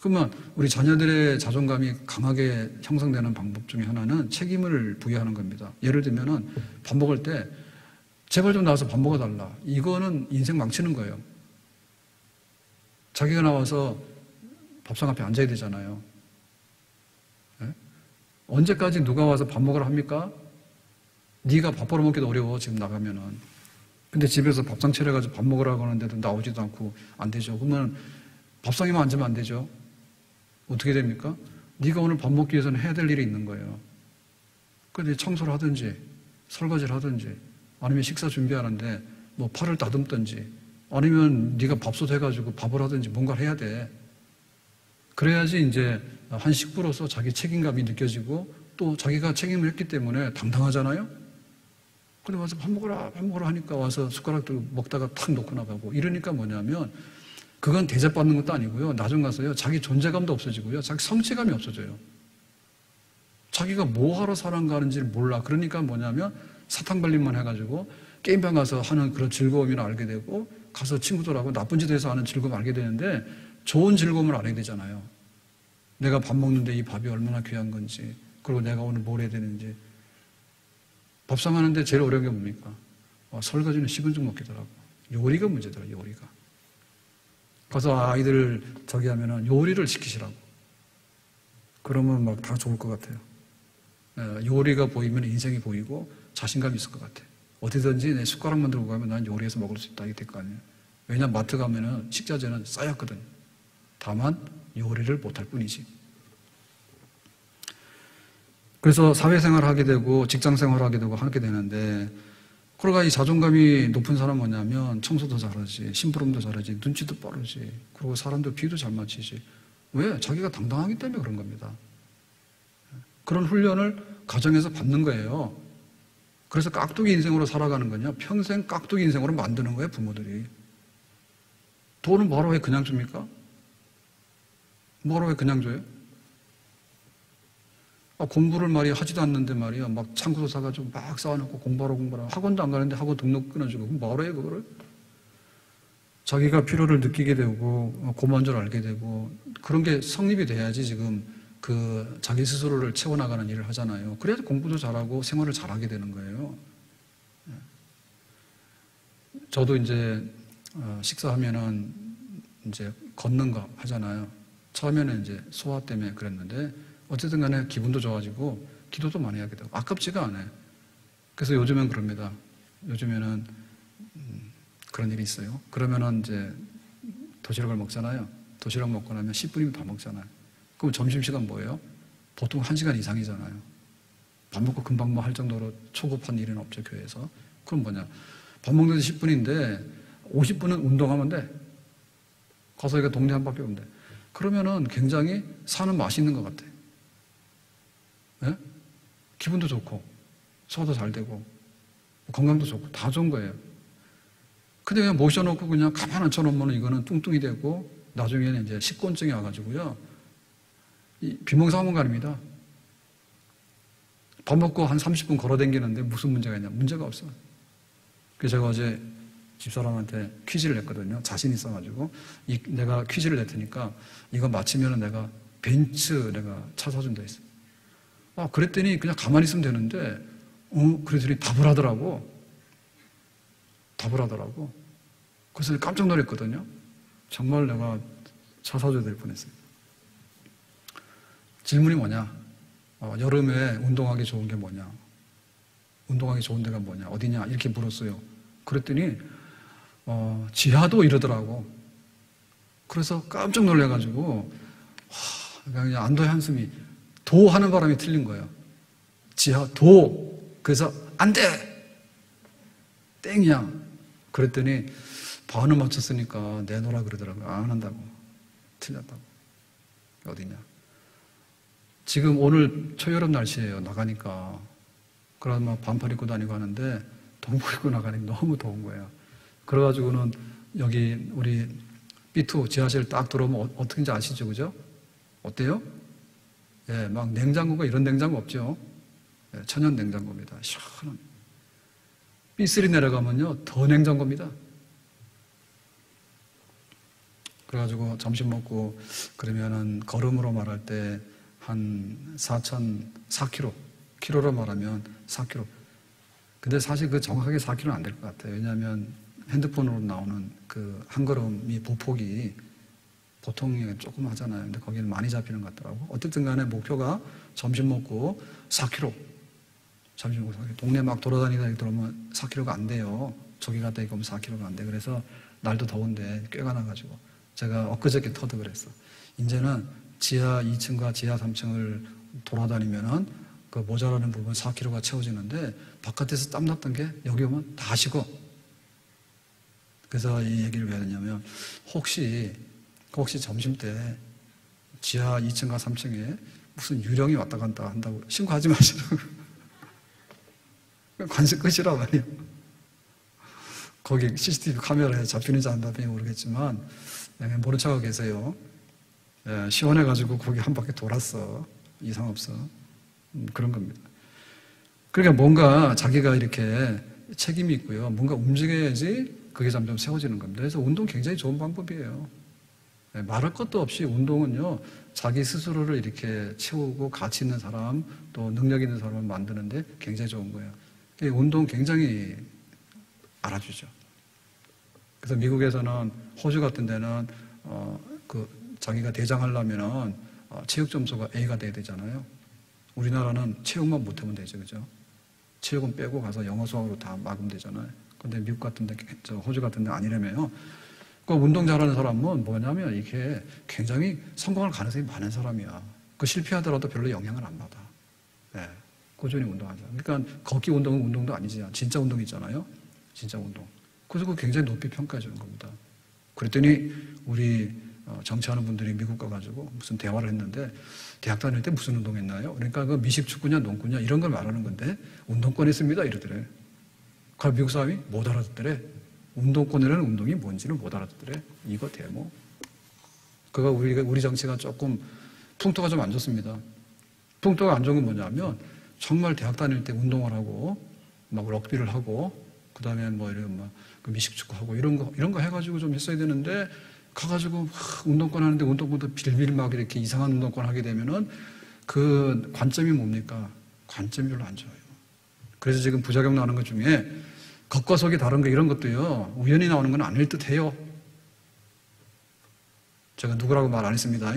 Speaker 1: 그러면 우리 자녀들의 자존감이 강하게 형성되는 방법 중에 하나는 책임을 부여하는 겁니다. 예를 들면은 밥 먹을 때 제발 좀 나와서 밥 먹어달라. 이거는 인생 망치는 거예요. 자기가 나와서 밥상 앞에 앉아야 되잖아요. 네? 언제까지 누가 와서 밥 먹으라 합니까? 네가 밥 벌어 먹기도 어려워, 지금 나가면은. 근데 집에서 밥상 차려가지고 밥 먹으라고 하는데도 나오지도 않고 안 되죠. 그러면 밥상에만 앉으면 안 되죠. 어떻게 됩니까? 네가 오늘 밥 먹기 위해서는 해야 될 일이 있는 거예요. 그런데 청소를 하든지 설거지를 하든지 아니면 식사 준비하는데 팔을 다듬든지 아니면 네가 밥솥 해가지고 밥을 하든지 뭔가를 해야 돼. 그래야지 이제 한 식구로서 자기 책임감이 느껴지고 또 자기가 책임을 했기 때문에 당당하잖아요. 근데 와서 밥 먹으라 하니까 와서 숟가락 들고 먹다가 탁 놓고 나가고 이러니까 뭐냐면 그건 대접받는 것도 아니고요. 나중 가서요. 자기 존재감도 없어지고요. 자기 성취감이 없어져요. 자기가 뭐하러 사는가 하는지를 몰라. 그러니까 뭐냐면 사탕발림만 해가지고 게임방 가서 하는 그런 즐거움을 알게 되고 가서 친구들하고 나쁜 짓 해서 하는 즐거움을 알게 되는데 좋은 즐거움을 알게 되잖아요. 내가 밥 먹는데 이 밥이 얼마나 귀한 건지 그리고 내가 오늘 뭘 해야 되는지. 밥상 하는데 제일 어려운 게 뭡니까? 설거지는 10분 좀 먹기더라고. 요리가 문제더라, 요리가. 가서 아이들 저기 하면은 요리를 시키시라고. 그러면 막 다 좋을 것 같아요. 요리가 보이면 인생이 보이고 자신감이 있을 것 같아요. 어디든지 내 숟가락만 들고 가면 난 요리해서 먹을 수 있다. 이게 될 거 아니에요. 왜냐면 마트 가면은 식자재는 쌓였거든. 다만 요리를 못할 뿐이지. 그래서 사회생활을 하게 되고 직장생활을 하게 되고 하게 되는데 그러가 이 자존감이 높은 사람은 뭐냐면 청소도 잘하지, 심부름도 잘하지, 눈치도 빠르지, 그리고 사람들 비도 잘 맞히지. 왜? 자기가 당당하기 때문에 그런 겁니다. 그런 훈련을 가정에서 받는 거예요. 그래서 깍두기 인생으로 살아가는 거냐? 평생 깍두기 인생으로 만드는 거예요, 부모들이. 돈은 뭐하러 왜 그냥 줍니까? 뭐하러 왜 그냥 줘요? 공부를 말이야 하지도 않는데 말이야 막 창구도 사가지고 막 쌓아놓고 공부하러 학원도 안 가는데 학원 등록 끊어주고 그럼 뭐하러 해 그거를? 자기가 필요를 느끼게 되고 고만줄 알게 되고 그런 게 성립이 돼야지 지금 그 자기 스스로를 채워나가는 일을 하잖아요. 그래야 공부도 잘하고 생활을 잘하게 되는 거예요. 저도 이제 식사하면은 이제 걷는 거 하잖아요. 처음에는 이제 소화 때문에 그랬는데 어쨌든 간에 기분도 좋아지고 기도도 많이 하게 되고 아깝지가 않아요. 그래서 요즘엔 그럽니다. 요즘에는 그런 일이 있어요. 그러면은 이제 도시락을 먹잖아요. 도시락 먹고 나면 10분이면 다 먹잖아요. 그럼 점심시간 뭐예요? 보통 1시간 이상이잖아요. 밥 먹고 금방 뭐 할 정도로 초급한 일은 없죠, 교회에서. 그럼 뭐냐? 밥 먹는데 10분인데 50분은 운동하면 돼. 가서 이거 동네 한 바퀴 오면 돼. 그러면은 굉장히 사는 맛이 있는 것 같아. 네? 기분도 좋고, 소화도 잘 되고, 건강도 좋고, 다 좋은 거예요. 근데 그냥 모셔놓고 그냥 가만 앉혀놓으면 이거는 뚱뚱이 되고, 나중에는 이제 식곤증이 와가지고요. 이 비몽사몽 가립니다. 밥 먹고 한 30분 걸어 다니는데 무슨 문제가 있냐? 문제가 없어. 그래서 제가 어제 집사람한테 퀴즈를 냈거든요. 자신 있어가지고. 내가 퀴즈를 낼 테니까 이거 맞히면 내가 벤츠 내가 차 사준다 했어. 그랬더니 그냥 가만히 있으면 되는데, 그랬더니 답을 하더라고. 그래서 깜짝 놀랐거든요. 정말 내가 차 사줘야 될 뻔했어요. 질문이 뭐냐? 여름에 운동하기 좋은 게 뭐냐? 운동하기 좋은 데가 뭐냐? 어디냐? 이렇게 물었어요. 그랬더니 지하도 이러더라고. 그래서 깜짝 놀래가지고 그냥 안도의 한숨이 도 하는 바람이 틀린 거예요. 지하 도. 그래서 안 돼. 땡이야. 그랬더니 반을 맞췄으니까 내놓으라 그러더라고요. 안 한다고. 틀렸다고. 어디냐? 지금 오늘 초여름 날씨예요. 나가니까. 그러면 반팔 입고 다니고 하는데 동복 입고 나가니 너무 더운 거예요. 그래가지고는 여기 우리 B2 지하실 딱 들어오면 어떻게인지 아시죠? 그죠? 어때요? 예, 막 냉장고가 이런 냉장고 없죠? 예, 천연 냉장고입니다. 시원한. B3 내려가면요, 더 냉장고입니다. 그래가지고 점심 먹고 그러면은 걸음으로 말할 때 한 4km, 키로로 말하면 4km. 근데 사실 그 정확하게 4km는 안 될 것 같아요. 왜냐하면 핸드폰으로 나오는 그 한 걸음이 보폭이 보통 조금 하잖아요. 근데 거기는 많이 잡히는 것 같더라고. 어쨌든 간에 목표가 점심 먹고 4km. 점심 먹고 4km. 동네 막 돌아다니다 들어오면 4km가 안 돼요. 저기 갔다 이거 오면 4km가 안 돼. 그래서 날도 더운데 꾀가 나가지고 제가 엊그저께 터득을 했어. 이제는 지하 2층과 지하 3층을 돌아다니면은 그 모자라는 부분 4km가 채워지는데 바깥에서 땀났던 게 여기 오면 다 식어. 그래서 이 얘기를 왜 하냐면 혹시 점심 때 지하 2층과 3층에 무슨 유령이 왔다 갔다 한다고 신고하지 마시라고. 관심 끄시라 말이에요. 거기 CCTV 카메라에 잡히는지 안 잡히는지 모르겠지만 모른 척하고 계세요. 예, 시원해가지고 거기 한 바퀴 돌았어. 이상 없어. 그런 겁니다. 그러니까 뭔가 자기가 이렇게 책임이 있고요. 뭔가 움직여야지 그게 점점 세워지는 겁니다. 그래서 운동 굉장히 좋은 방법이에요. 예, 말할 것도 없이 운동은요, 자기 스스로를 이렇게 채우고 가치 있는 사람, 또 능력 있는 사람을 만드는데 굉장히 좋은 거예요. 운동 굉장히 알아주죠. 그래서 미국에서는 호주 같은 데는 자기가 대장하려면은 체육 점수가 A가 돼야 되잖아요. 우리나라는 체육만 못하면 되죠, 그죠? 체육은 빼고 가서 영어 수학으로 다 막으면 되잖아요. 근데 미국 같은 데, 호주 같은 데 아니라며요. 그 운동 잘하는 사람은 뭐냐면 이게 굉장히 성공할 가능성이 많은 사람이야. 그 실패하더라도 별로 영향을 안 받아. 네, 꾸준히 운동하자. 그러니까 걷기 운동은 운동도 아니지. 진짜 운동 있잖아요. 진짜 운동. 그래서 그거 굉장히 높이 평가해 주는 겁니다. 그랬더니 우리 정치하는 분들이 미국 가가지고 무슨 대화를 했는데 대학 다닐 때 무슨 운동했나요? 그러니까 그 미식축구냐 농구냐 이런 걸 말하는 건데 운동권 했습니다 이러더래. 그 미국 사람이 못 알아듣더래. 운동권이라는 운동이 뭔지를 못 알아듣더래. 이거 대모. 그거 우리 정치가 조금 풍토가 좀 안 좋습니다. 풍토가 안 좋은 건 뭐냐면 정말 대학 다닐 때 운동을 하고 막 럭비를 하고 그다음에 뭐 이런 막 미식축구 하고 이런 거 해가지고 좀 했어야 되는데 가가지고 운동권 하는데 운동권도 빌빌 막 이렇게 이상한 운동권 하게 되면은 그 관점이 뭡니까? 관점이 별로 안 좋아요. 그래서 지금 부작용 나는 것 중에 겉과 속이 다른 거 이런 것도요, 우연히 나오는 건 아닐 듯 해요. 제가 누구라고 말 안 했습니다.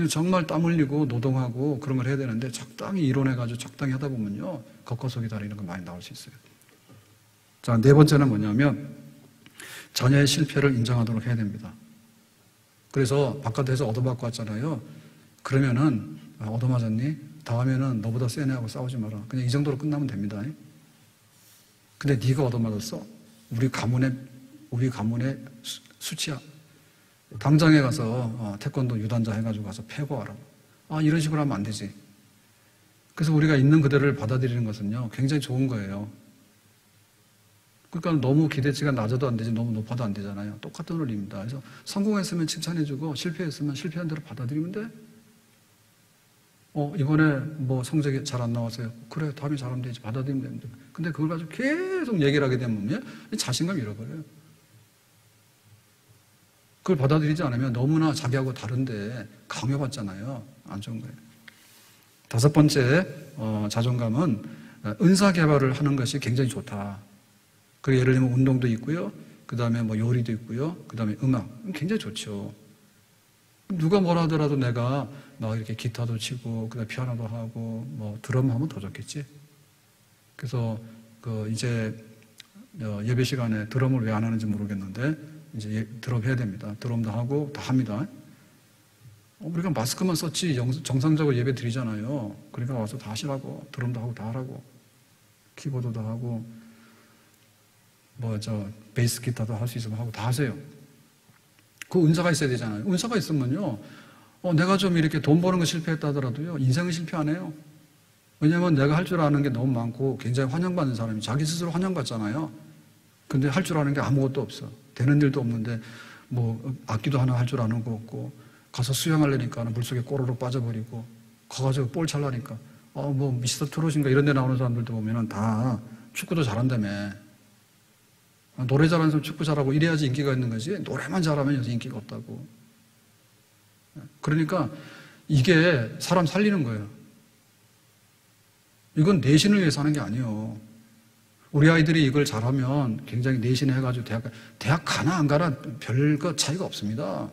Speaker 1: 정말 땀 흘리고 노동하고 그런 걸 해야 되는데 적당히 이론해가지고 적당히 하다 보면요, 겉과 속이 다른 거 많이 나올 수 있어요. 자, 네 번째는 뭐냐면 자녀의 실패를 인정하도록 해야 됩니다. 그래서 바깥에서 얻어맞고 왔잖아요. 그러면은 얻어맞았니? 다음에는 너보다 센 애하고 싸우지 마라. 그냥 이 정도로 끝나면 됩니다. 근데 네가 얻어맞았어. 우리 가문의 수치야. 당장에 가서 태권도 유단자 해가지고 가서 패고 와라. 이런 식으로 하면 안 되지. 그래서 우리가 있는 그대로를 받아들이는 것은요, 굉장히 좋은 거예요. 그러니까 너무 기대치가 낮아도 안 되지, 너무 높아도 안 되잖아요. 똑같은 원리입니다. 그래서 성공했으면 칭찬해주고 실패했으면 실패한 대로 받아들이면 돼. 이번에 뭐 성적이 잘 안 나왔어요. 그래, 다음에 잘하면 되지. 받아들이면 됩니다. 근데 그걸 가지고 계속 얘기를 하게 되면 자신감 잃어버려요. 그걸 받아들이지 않으면 너무나 자기하고 다른데 강요받잖아요. 안 좋은 거예요. 다섯 번째, 자존감은 은사 개발을 하는 것이 굉장히 좋다. 그 예를 들면 운동도 있고요. 그 다음에 뭐 요리도 있고요. 그 다음에 음악. 굉장히 좋죠. 누가 뭐라 하더라도 내가 막 이렇게 기타도 치고, 그 다음에 피아노도 하고, 뭐 드럼 하면 더 좋겠지. 그래서 이제 예배 시간에 드럼을 왜 안 하는지 모르겠는데, 이제 드럼 해야 됩니다. 드럼도 하고 다 합니다. 우리가 마스크만 썼지 정상적으로 예배 드리잖아요. 그러니까 와서 다 하시라고. 드럼도 하고 다 하라고. 키보드도 하고, 베이스 기타도 할 수 있으면 하고 다 하세요. 그 은사가 있어야 되잖아요. 은사가 있으면요, 내가 좀 이렇게 돈 버는 거 실패했다 하더라도요, 인생은 실패 안 해요. 왜냐면 내가 할 줄 아는 게 너무 많고 굉장히 환영받는 사람이 자기 스스로 환영받잖아요. 근데 할 줄 아는 게 아무것도 없어. 되는 일도 없는데, 악기도 하나 할 줄 아는 거 없고, 가서 수영하려니까 물속에 꼬르륵 빠져버리고, 가가지고 볼 찰라니까, 미스터 트롯인가 이런 데 나오는 사람들도 보면은 다 축구도 잘한다며. 노래 잘하는 사람 축구 잘하고 이래야지 인기가 있는 거지, 노래만 잘하면 여기서 인기가 없다고. 그러니까 이게 사람 살리는 거예요. 이건 내신을 위해서 하는 게 아니에요. 우리 아이들이 이걸 잘하면 굉장히 내신해가지고 대학 가나 안 가나 별거 차이가 없습니다.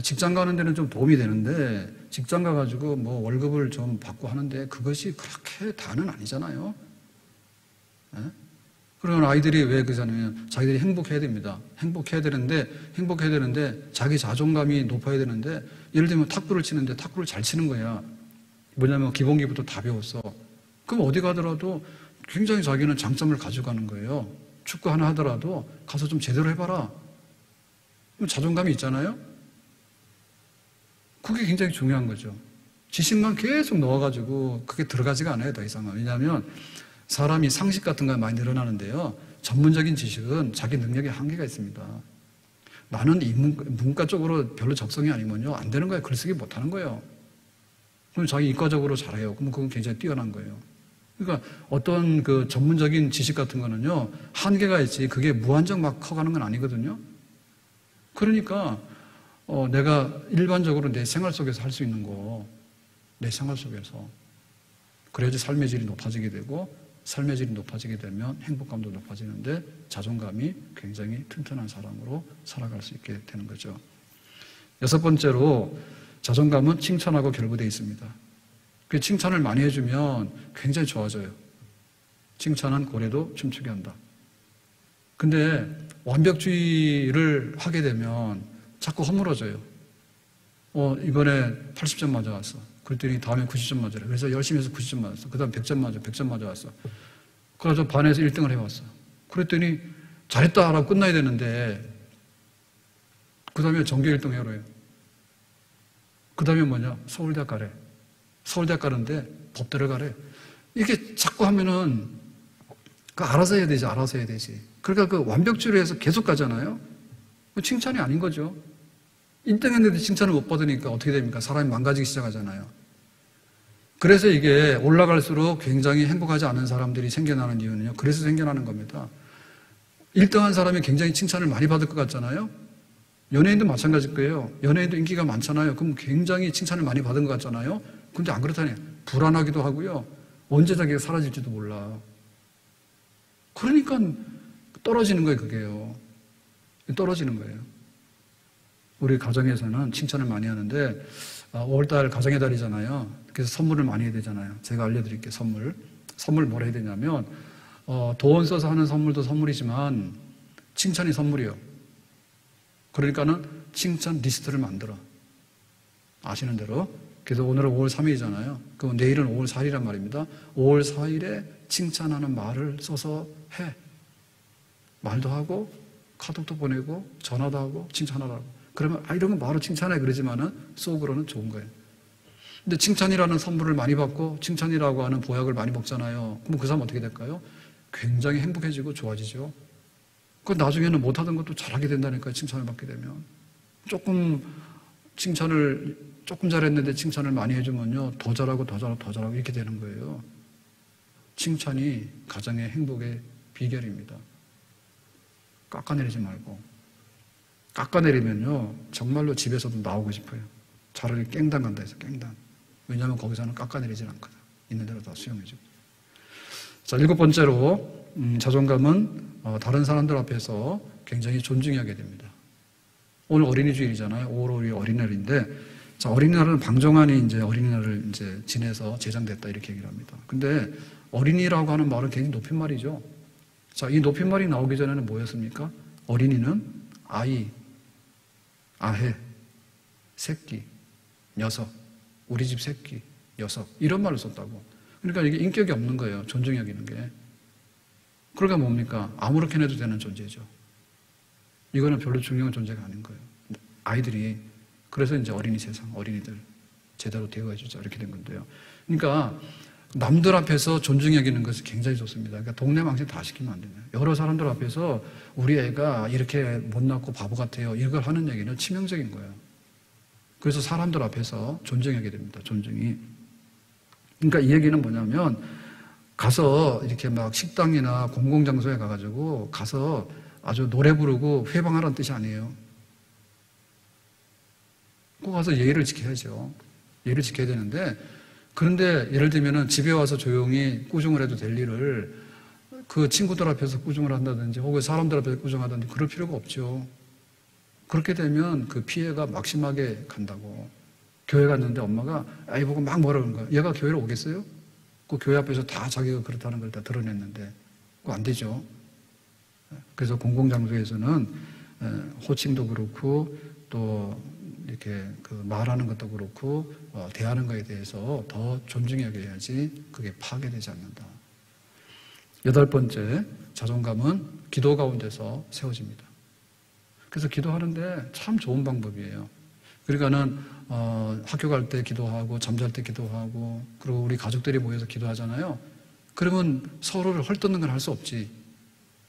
Speaker 1: 직장 가는 데는 좀 도움이 되는데, 직장 가가지고 월급을 좀 받고 하는데 그것이 그렇게 다는 아니잖아요. 그러면 아이들이 왜 그러냐면 자기들이 행복해야 됩니다. 행복해야 되는데 자기 자존감이 높아야 되는데, 예를 들면 탁구를 치는데 탁구를 잘 치는 거야. 뭐냐면 기본기부터 다 배웠어. 그럼 어디 가더라도 굉장히 자기는 장점을 가져가는 거예요. 축구 하나 하더라도 가서 좀 제대로 해봐라. 그럼 자존감이 있잖아요. 그게 굉장히 중요한 거죠. 지식만 계속 넣어가지고 그게 들어가지가 않아요, 더 이상은. 왜냐하면 사람이 상식 같은 거 많이 늘어나는데요, 전문적인 지식은 자기 능력에 한계가 있습니다. 나는 이 문과 쪽으로 별로 적성이 아니면요, 안 되는 거예요. 글쓰기 못하는 거예요. 그럼 자기 이과적으로 잘해요. 그럼 그건 굉장히 뛰어난 거예요. 그러니까 어떤 그 전문적인 지식 같은 거는요, 한계가 있지 그게 무한정 막 커가는 건 아니거든요. 그러니까 내가 일반적으로 내 생활 속에서 할 수 있는 거, 내 생활 속에서, 그래야지 삶의 질이 높아지게 되고, 삶의 질이 높아지게 되면 행복감도 높아지는데 자존감이 굉장히 튼튼한 사람으로 살아갈 수 있게 되는 거죠. 여섯 번째로, 자존감은 칭찬하고 결부되어 있습니다. 그 칭찬을 많이 해주면 굉장히 좋아져요. 칭찬은 고래도 춤추게 한다. 근데 완벽주의를 하게 되면 자꾸 허물어져요. 이번에 80점 맞아왔어. 그랬더니 다음에 90점 맞으래. 그래서 열심히 해서 90점 맞았어. 그 다음 100점 맞아왔어. 그래서 반에서 1등을 해왔어. 그랬더니 잘했다 라고 끝나야 되는데, 그 다음에 전교 1등 해로요. 그 다음에 뭐냐? 서울대학 가래. 서울대학 가는데 법대를 가래. 이게 자꾸 하면은 알아서 해야 되지, 알아서 해야 되지. 그러니까 그 완벽주의로 해서 계속 가잖아요. 칭찬이 아닌 거죠. 1등 했는데 칭찬을 못 받으니까 어떻게 됩니까? 사람이 망가지기 시작하잖아요. 그래서 이게 올라갈수록 굉장히 행복하지 않은 사람들이 생겨나는 이유는요, 그래서 생겨나는 겁니다. 1등한 사람이 굉장히 칭찬을 많이 받을 것 같잖아요. 연예인도 마찬가지일 거예요. 연예인도 인기가 많잖아요. 그럼 굉장히 칭찬을 많이 받은 것 같잖아요. 근데 안 그렇다니 불안하기도 하고요. 언제 자기가 사라질지도 몰라. 그러니까 떨어지는 거예요, 그게요. 떨어지는 거예요. 우리 가정에서는 칭찬을 많이 하는데 5월달 가정의 달이잖아요. 그래서 선물을 많이 해야 되잖아요. 제가 알려드릴게요. 선물 뭘 해야 되냐면 돈 써서 하는 선물도 선물이지만 칭찬이 선물이에요. 그러니까는 칭찬 리스트를 만들어. 아시는 대로. 그래서 오늘은 5월 3일이잖아요. 그럼 내일은 5월 4일이란 말입니다. 5월 4일에 칭찬하는 말을 써서 해. 말도 하고 카톡도 보내고 전화도 하고 칭찬하라고. 그러면 이런 거 바로 칭찬해 그러지만은 속으로는 좋은 거예요. 근데 칭찬이라는 선물을 많이 받고 칭찬이라고 하는 보약을 많이 먹잖아요. 그럼 그 사람 어떻게 될까요? 굉장히 행복해지고 좋아지죠. 그 나중에는 못하던 것도 잘하게 된다니까요. 칭찬을 받게 되면. 조금 잘했는데 칭찬을 많이 해주면요. 더 잘하고 더 잘하고 더 잘하고 이렇게 되는 거예요. 칭찬이 가정의 행복의 비결입니다. 깎아내리지 말고. 깎아내리면요. 정말로 집에서도 나오고 싶어요. 차라리 깽단 간다 해서 깽단. 왜냐하면 거기서는 깎아내리질 않거든. 있는 대로 다 수용해주고. 자, 7번째로 자존감은 다른 사람들 앞에서 굉장히 존중하게 됩니다. 오늘 어린이 주일이잖아요. 5월 5일이 어린이날인데, 자, 어린이날은 방정환이 이제 어린이날을 이제 지내서 제정됐다 이렇게 얘기를 합니다. 근데 어린이라고 하는 말은 굉장히 높임말이죠. 자, 이 높임말이 나오기 전에는 뭐였습니까? 어린이는 아이, 아해, 새끼, 녀석, 우리 집 새끼, 녀석 이런 말을 썼다고. 그러니까 이게 인격이 없는 거예요. 존중 여기는 게. 그러니까 뭡니까? 아무렇게나 해도 되는 존재죠. 이거는 별로 중요한 존재가 아닌 거예요. 아이들이 그래서 이제 어린이 세상, 어린이들 제대로 대우해주자 이렇게 된 건데요. 그러니까 남들 앞에서 존중 여기는 것이 굉장히 좋습니다. 그러니까 동네 망신 다 시키면 안 돼요. 여러 사람들 앞에서 우리 애가 이렇게 못났고 바보 같아요. 이걸 하는 얘기는 치명적인 거예요. 그래서 사람들 앞에서 존중하게 됩니다. 존중이. 그러니까 이 얘기는 뭐냐면 가서 이렇게 막 식당이나 공공장소에 가가지고 가서 아주 노래 부르고 회방하라는 뜻이 아니에요. 꼭 가서 예의를 지켜야죠. 예의를 지켜야 되는데 그런데 예를 들면은 집에 와서 조용히 꾸중을 해도 될 일을 그 친구들 앞에서 꾸중을 한다든지 혹은 사람들 앞에서 꾸중하든지 그럴 필요가 없죠. 그렇게 되면 그 피해가 막심하게 간다고. 교회 갔는데 엄마가 아이 보고 막 뭐라 그러는 거야. 얘가 교회를 오겠어요? 그 교회 앞에서 다 자기가 그렇다는 걸 다 드러냈는데 그거 안 되죠. 그래서 공공장소에서는 호칭도 그렇고 또 이렇게 그 말하는 것도 그렇고 대하는 것에 대해서 더 존중하게 해야지 그게 파괴되지 않는다. 8번째, 자존감은 기도 가운데서 세워집니다. 그래서 기도하는데 참 좋은 방법이에요. 그러니까는 학교 갈 때 기도하고 잠잘 때 기도하고 그리고 우리 가족들이 모여서 기도하잖아요. 그러면 서로를 헐뜯는 건 할 수 없지.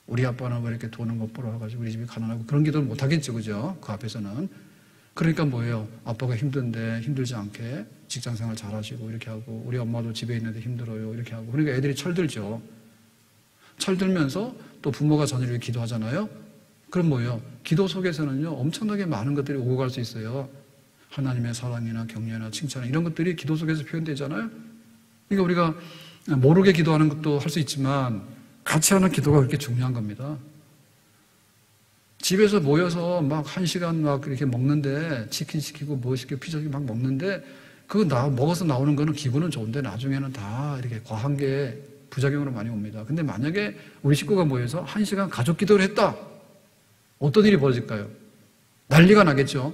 Speaker 1: 우리 아빠는 왜 이렇게 돈을 못 벌어가지고 우리 집이 가난하고 그런 기도를 못 하겠죠, 그죠? 그 앞에서는. 그러니까 뭐예요? 아빠가 힘든데 힘들지 않게 직장 생활 잘 하시고 이렇게 하고 우리 엄마도 집에 있는데 힘들어요 이렇게 하고 그러니까 애들이 철들죠. 철들면서 또 부모가 자녀를 위해 기도하잖아요. 그럼 뭐예요? 기도 속에서는요 엄청나게 많은 것들이 오고 갈 수 있어요. 하나님의 사랑이나 격려나 칭찬 이런 것들이 기도 속에서 표현되잖아요. 그러니까 우리가 모르게 기도하는 것도 할 수 있지만 같이 하는 기도가 그렇게 중요한 겁니다. 집에서 모여서 막 1시간 막 이렇게 먹는데 치킨 시키고 뭐 시키고 피자 시키고 막 먹는데 그거 먹어서 나오는 거는 기분은 좋은데 나중에는 다 이렇게 과한 게 부작용으로 많이 옵니다. 근데 만약에 우리 식구가 모여서 1시간 가족 기도를 했다. 어떤 일이 벌어질까요? 난리가 나겠죠.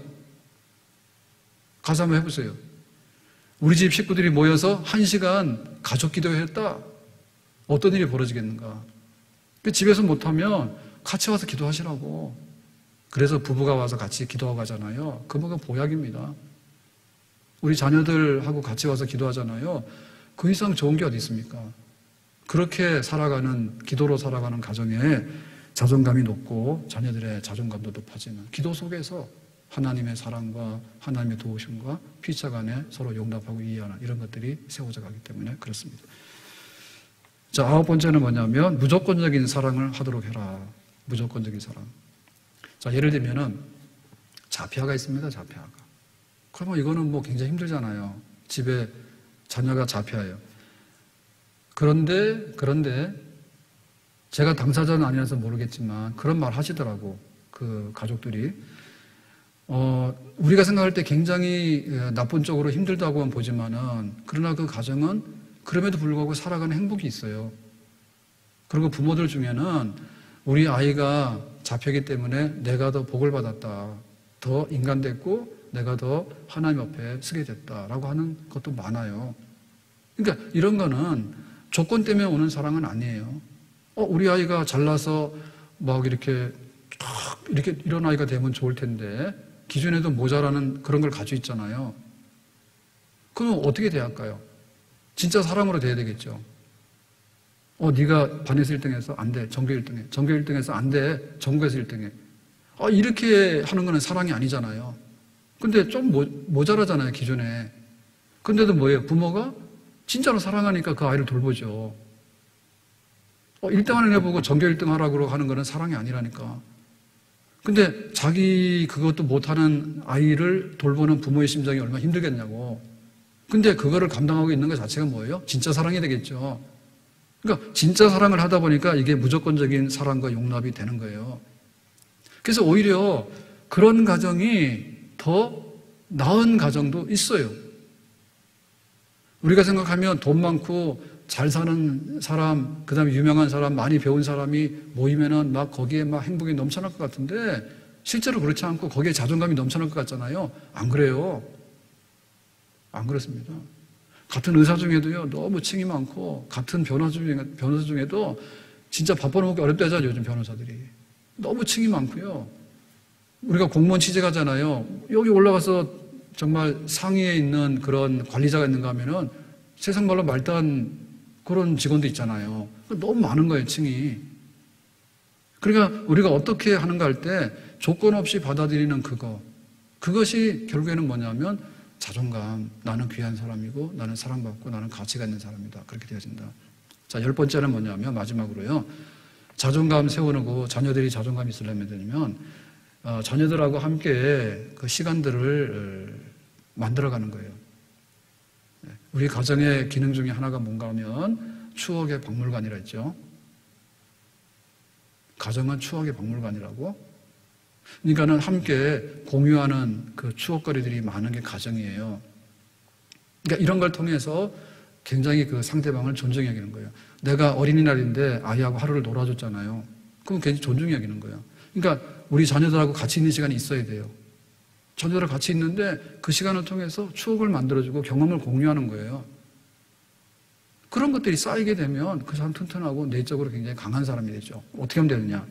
Speaker 1: 가서 한번 해보세요. 우리 집 식구들이 모여서 1시간 가족 기도를 했다. 어떤 일이 벌어지겠는가. 집에서 못하면 같이 와서 기도하시라고. 그래서 부부가 와서 같이 기도하고 가잖아요. 그거가 보약입니다. 우리 자녀들하고 같이 와서 기도하잖아요. 그 이상 좋은 게 어디 있습니까? 그렇게 살아가는, 기도로 살아가는 가정에 자존감이 높고 자녀들의 자존감도 높아지는 기도 속에서 하나님의 사랑과 하나님의 도우심과 피차 간에 서로 용납하고 이해하는 이런 것들이 세워져 가기 때문에 그렇습니다. 자, 9번째는 뭐냐면 무조건적인 사랑을 하도록 해라. 무조건적인 사랑. 자, 예를 들면은 자폐아가 있습니다. 자폐아가. 그러면 이거는 뭐 굉장히 힘들잖아요. 집에 자녀가 자폐아예요. 그런데 제가 당사자는 아니라서 모르겠지만 그런 말 하시더라고. 그 가족들이. 우리가 생각할 때 굉장히 나쁜 쪽으로 힘들다고만 보지만은 그러나 그 가정은 그럼에도 불구하고 살아가는 행복이 있어요. 그리고 부모들 중에는 우리 아이가 자폐이기 때문에 내가 더 복을 받았다. 더 인간 됐고 내가 더 하나님 앞에 서게 됐다라고 하는 것도 많아요. 그러니까 이런 거는 조건 때문에 오는 사랑은 아니에요. 우리 아이가 잘나서 막 이렇게 이런 아이가 되면 좋을 텐데 기존에도 모자라는 그런 걸 가지고 있잖아요. 그럼 어떻게 돼야 할까요? 진짜 사랑으로 돼야 되겠죠. 네가 반에서 1등해서 안 돼. 전교 1등해. 전교 1등해서 안 돼. 전국에서 1등해. 이렇게 하는 거는 사랑이 아니잖아요. 근데 좀 모자라잖아요, 기존에. 근데도 뭐예요? 부모가 진짜로 사랑하니까 그 아이를 돌보죠. 1등 하는 애 보고 전교 1등 하라고 하는 거는 사랑이 아니라니까. 근데 자기 그것도 못하는 아이를 돌보는 부모의 심정이 얼마나 힘들겠냐고. 근데 그거를 감당하고 있는 것 자체가 뭐예요? 진짜 사랑이 되겠죠. 그러니까 진짜 사랑을 하다 보니까 이게 무조건적인 사랑과 용납이 되는 거예요. 그래서 오히려 그런 가정이 더 나은 가정도 있어요. 우리가 생각하면 돈 많고 잘 사는 사람, 그 다음에 유명한 사람, 많이 배운 사람이 모이면은 막 거기에 막 행복이 넘쳐날 것 같은데 실제로 그렇지 않고 거기에 자존감이 넘쳐날 것 같잖아요. 안 그래요. 안 그렇습니다. 같은 의사 중에도요, 너무 층이 많고, 같은 변호사 중에도 진짜 밥 벌어먹기 어렵다 하잖아요, 요즘 변호사들이. 너무 층이 많고요. 우리가 공무원 취직하잖아요. 여기 올라가서 정말 상위에 있는 그런 관리자가 있는가 하면은 세상 말로 말단 그런 직원도 있잖아요. 너무 많은 거예요, 층이. 그러니까 우리가 어떻게 하는가 할 때 조건 없이 받아들이는 그것이 결국에는 뭐냐면 자존감, 나는 귀한 사람이고 나는 사랑받고 나는 가치가 있는 사람이다. 그렇게 되어진다. 자, 10번째는 뭐냐면 마지막으로요. 자존감 세우고 자녀들이 자존감이 있으려면 되면 자녀들하고 함께 그 시간들을 만들어가는 거예요. 우리 가정의 기능 중에 하나가 뭔가 하면 추억의 박물관이라 했죠. 가정은 추억의 박물관이라고. 그러니까는 함께 공유하는 그 추억거리들이 많은 게 가정이에요. 그러니까 이런 걸 통해서 굉장히 그 상대방을 존중해 여기는 거예요. 내가 어린이날인데 아이하고 하루를 놀아줬잖아요. 그럼 굉장히 존중해 여기는 거예요. 그러니까 우리 자녀들하고 같이 있는 시간이 있어야 돼요. 자녀들하고 같이 있는데 그 시간을 통해서 추억을 만들어주고 경험을 공유하는 거예요. 그런 것들이 쌓이게 되면 그 사람 튼튼하고 내적으로 굉장히 강한 사람이 되죠. 어떻게 하면 되느냐?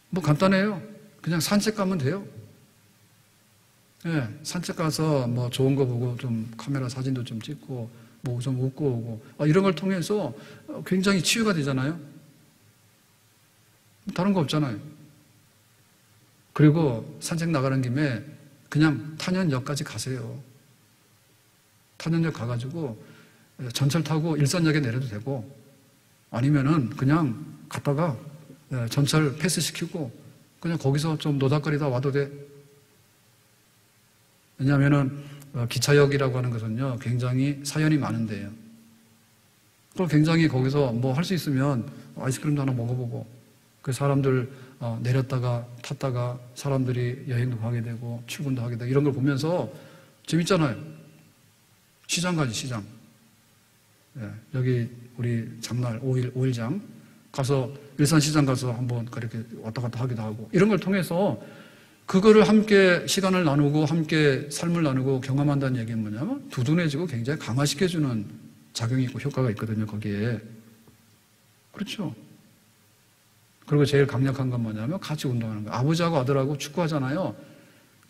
Speaker 1: 뭐 간단해요. 그냥 산책 가면 돼요. 예, 산책 가서 뭐 좋은 거 보고 좀 카메라 사진도 좀 찍고 뭐 좀 웃고 오고 이런 걸 통해서 굉장히 치유가 되잖아요. 다른 거 없잖아요. 그리고 산책 나가는 김에 그냥 탄현역까지 가세요. 탄현역 가가지고 전철 타고 일산역에 내려도 되고 아니면은 그냥 갔다가 전철 패스시키고 그냥 거기서 좀 노닥거리다 와도 돼. 왜냐하면은 기차역이라고 하는 것은요 굉장히 사연이 많은데요. 그걸 굉장히 거기서 뭐 할 수 있으면 아이스크림도 하나 먹어보고 그 사람들 내렸다가 탔다가 사람들이 여행도 가게 되고 출근도 하게 되고 이런 걸 보면서 재밌잖아요. 시장 가지 시장. 예, 여기 우리 장날 5일장 가서 일산시장 가서 한번 그렇게 왔다 갔다 하기도 하고 이런 걸 통해서 그거를 함께 시간을 나누고 함께 삶을 나누고 경험한다는 얘기는 뭐냐면 두둔해지고 굉장히 강화시켜주는 작용이 있고 효과가 있거든요. 거기에. 그렇죠. 그리고 제일 강력한 건 뭐냐면 같이 운동하는 거예요. 아버지하고 아들하고 축구하잖아요.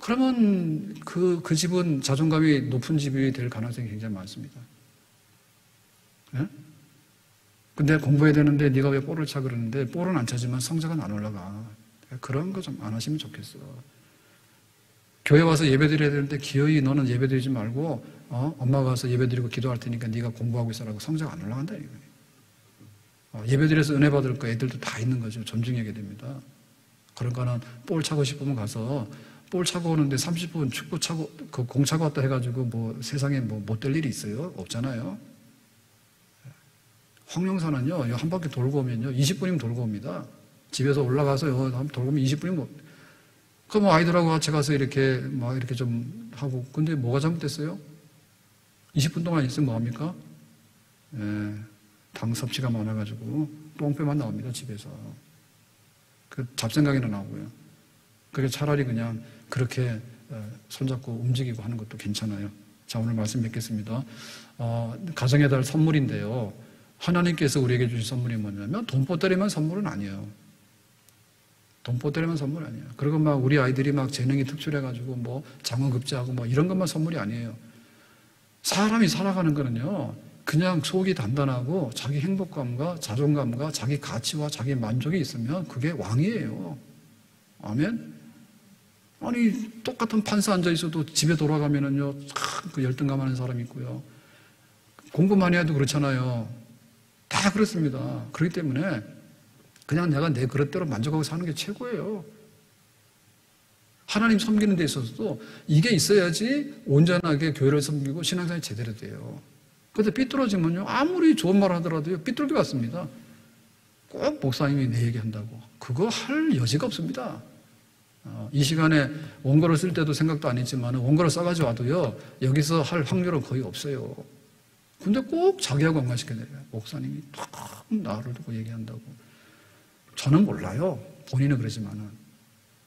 Speaker 1: 그러면 그 집은 자존감이 높은 집이 될 가능성이 굉장히 많습니다. 예? 근데 공부해야 되는데 네가 왜 볼을 차 그러는데 볼은 안 차지만 성적은 안 올라가. 그런 거 좀 안 하시면 좋겠어. 교회 와서 예배 드려야 되는데 기어이 너는 예배 드리지 말고 엄마가 와서 예배 드리고 기도할 테니까 네가 공부하고 있어라고 성적 안 올라간다 이거예요. 예배드려서 은혜 받을 거 애들도 다 있는 거죠. 존중하게 됩니다. 그러니까는 볼 차고 싶으면 가서 볼 차고 오는데 30분 축구 차고 공 차고 왔다 해가지고 뭐 세상에 뭐 못 될 일이 있어요? 없잖아요. 황룡사는요 한 바퀴 돌고 오면요 20분이면 돌고 옵니다. 집에서 올라가서 한번 돌고 오면 20분이면 그럼 아이들하고 같이 가서 이렇게 막 이렇게 좀 하고 근데 뭐가 잘못됐어요? 20분 동안 있으면 뭐합니까? 당 섭취가 많아가지고 똥배만 나옵니다. 집에서 그 잡생각이나 나오고요. 그게 차라리 그냥 그렇게 손잡고 움직이고 하는 것도 괜찮아요. 자, 오늘 말씀 뵙겠습니다. 가정의 달 선물인데요. 하나님께서 우리에게 주신 선물이 뭐냐면 돈보따리만 선물은 아니에요. 돈보따리만 선물 아니에요. 그리고 막 우리 아이들이 막 재능이 특출해가지고 뭐 장원급제하고 뭐 이런 것만 선물이 아니에요. 사람이 살아가는 거는요. 그냥 속이 단단하고 자기 행복감과 자존감과 자기 가치와 자기 만족이 있으면 그게 왕이에요. 아멘? 아니 똑같은 판사 앉아 있어도 집에 돌아가면은요 그 열등감하는 사람이 있고요. 공부 많이 해도 그렇잖아요. 다 그렇습니다. 그렇기 때문에 그냥 내가 내 그릇대로 만족하고 사는 게 최고예요. 하나님 섬기는 데 있어서도 이게 있어야지 온전하게 교회를 섬기고 신앙생활이 제대로 돼요. 그런데 삐뚤어지면요 아무리 좋은 말 하더라도요 삐뚤게 왔습니다. 꼭 목사님이 내 얘기한다고 그거 할 여지가 없습니다. 이 시간에 원고를 쓸 때도 생각도 안 했지만 원고를 써가지고 와도요 여기서 할 확률은 거의 없어요. 근데 꼭 자기하고 연관시켜내요. 목사님이 탁 나를 두고 얘기한다고. 저는 몰라요. 본인은 그러지만은.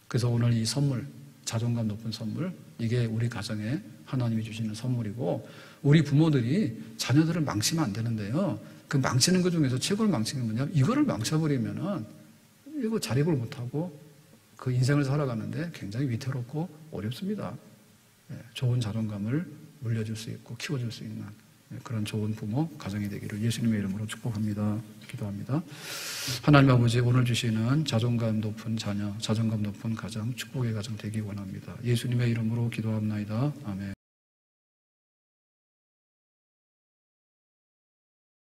Speaker 1: 그래서 오늘 이 선물, 자존감 높은 선물, 이게 우리 가정에 하나님이 주시는 선물이고 우리 부모들이 자녀들을 망치면 안 되는데요. 그 망치는 것 중에서 최고로 망치는 게 뭐냐면 이거를 망쳐버리면은 이거 자립을 못하고 그 인생을 살아가는데 굉장히 위태롭고 어렵습니다. 좋은 자존감을 물려줄 수 있고 키워줄 수 있는 그런 좋은 부모, 가정이 되기를 예수님의 이름으로 축복합니다. 기도합니다. 하나님 아버지 오늘 주시는 자존감 높은 자녀, 자존감 높은 가정, 축복의 가정 되기 원합니다. 예수님의 이름으로 기도합나이다. 아멘.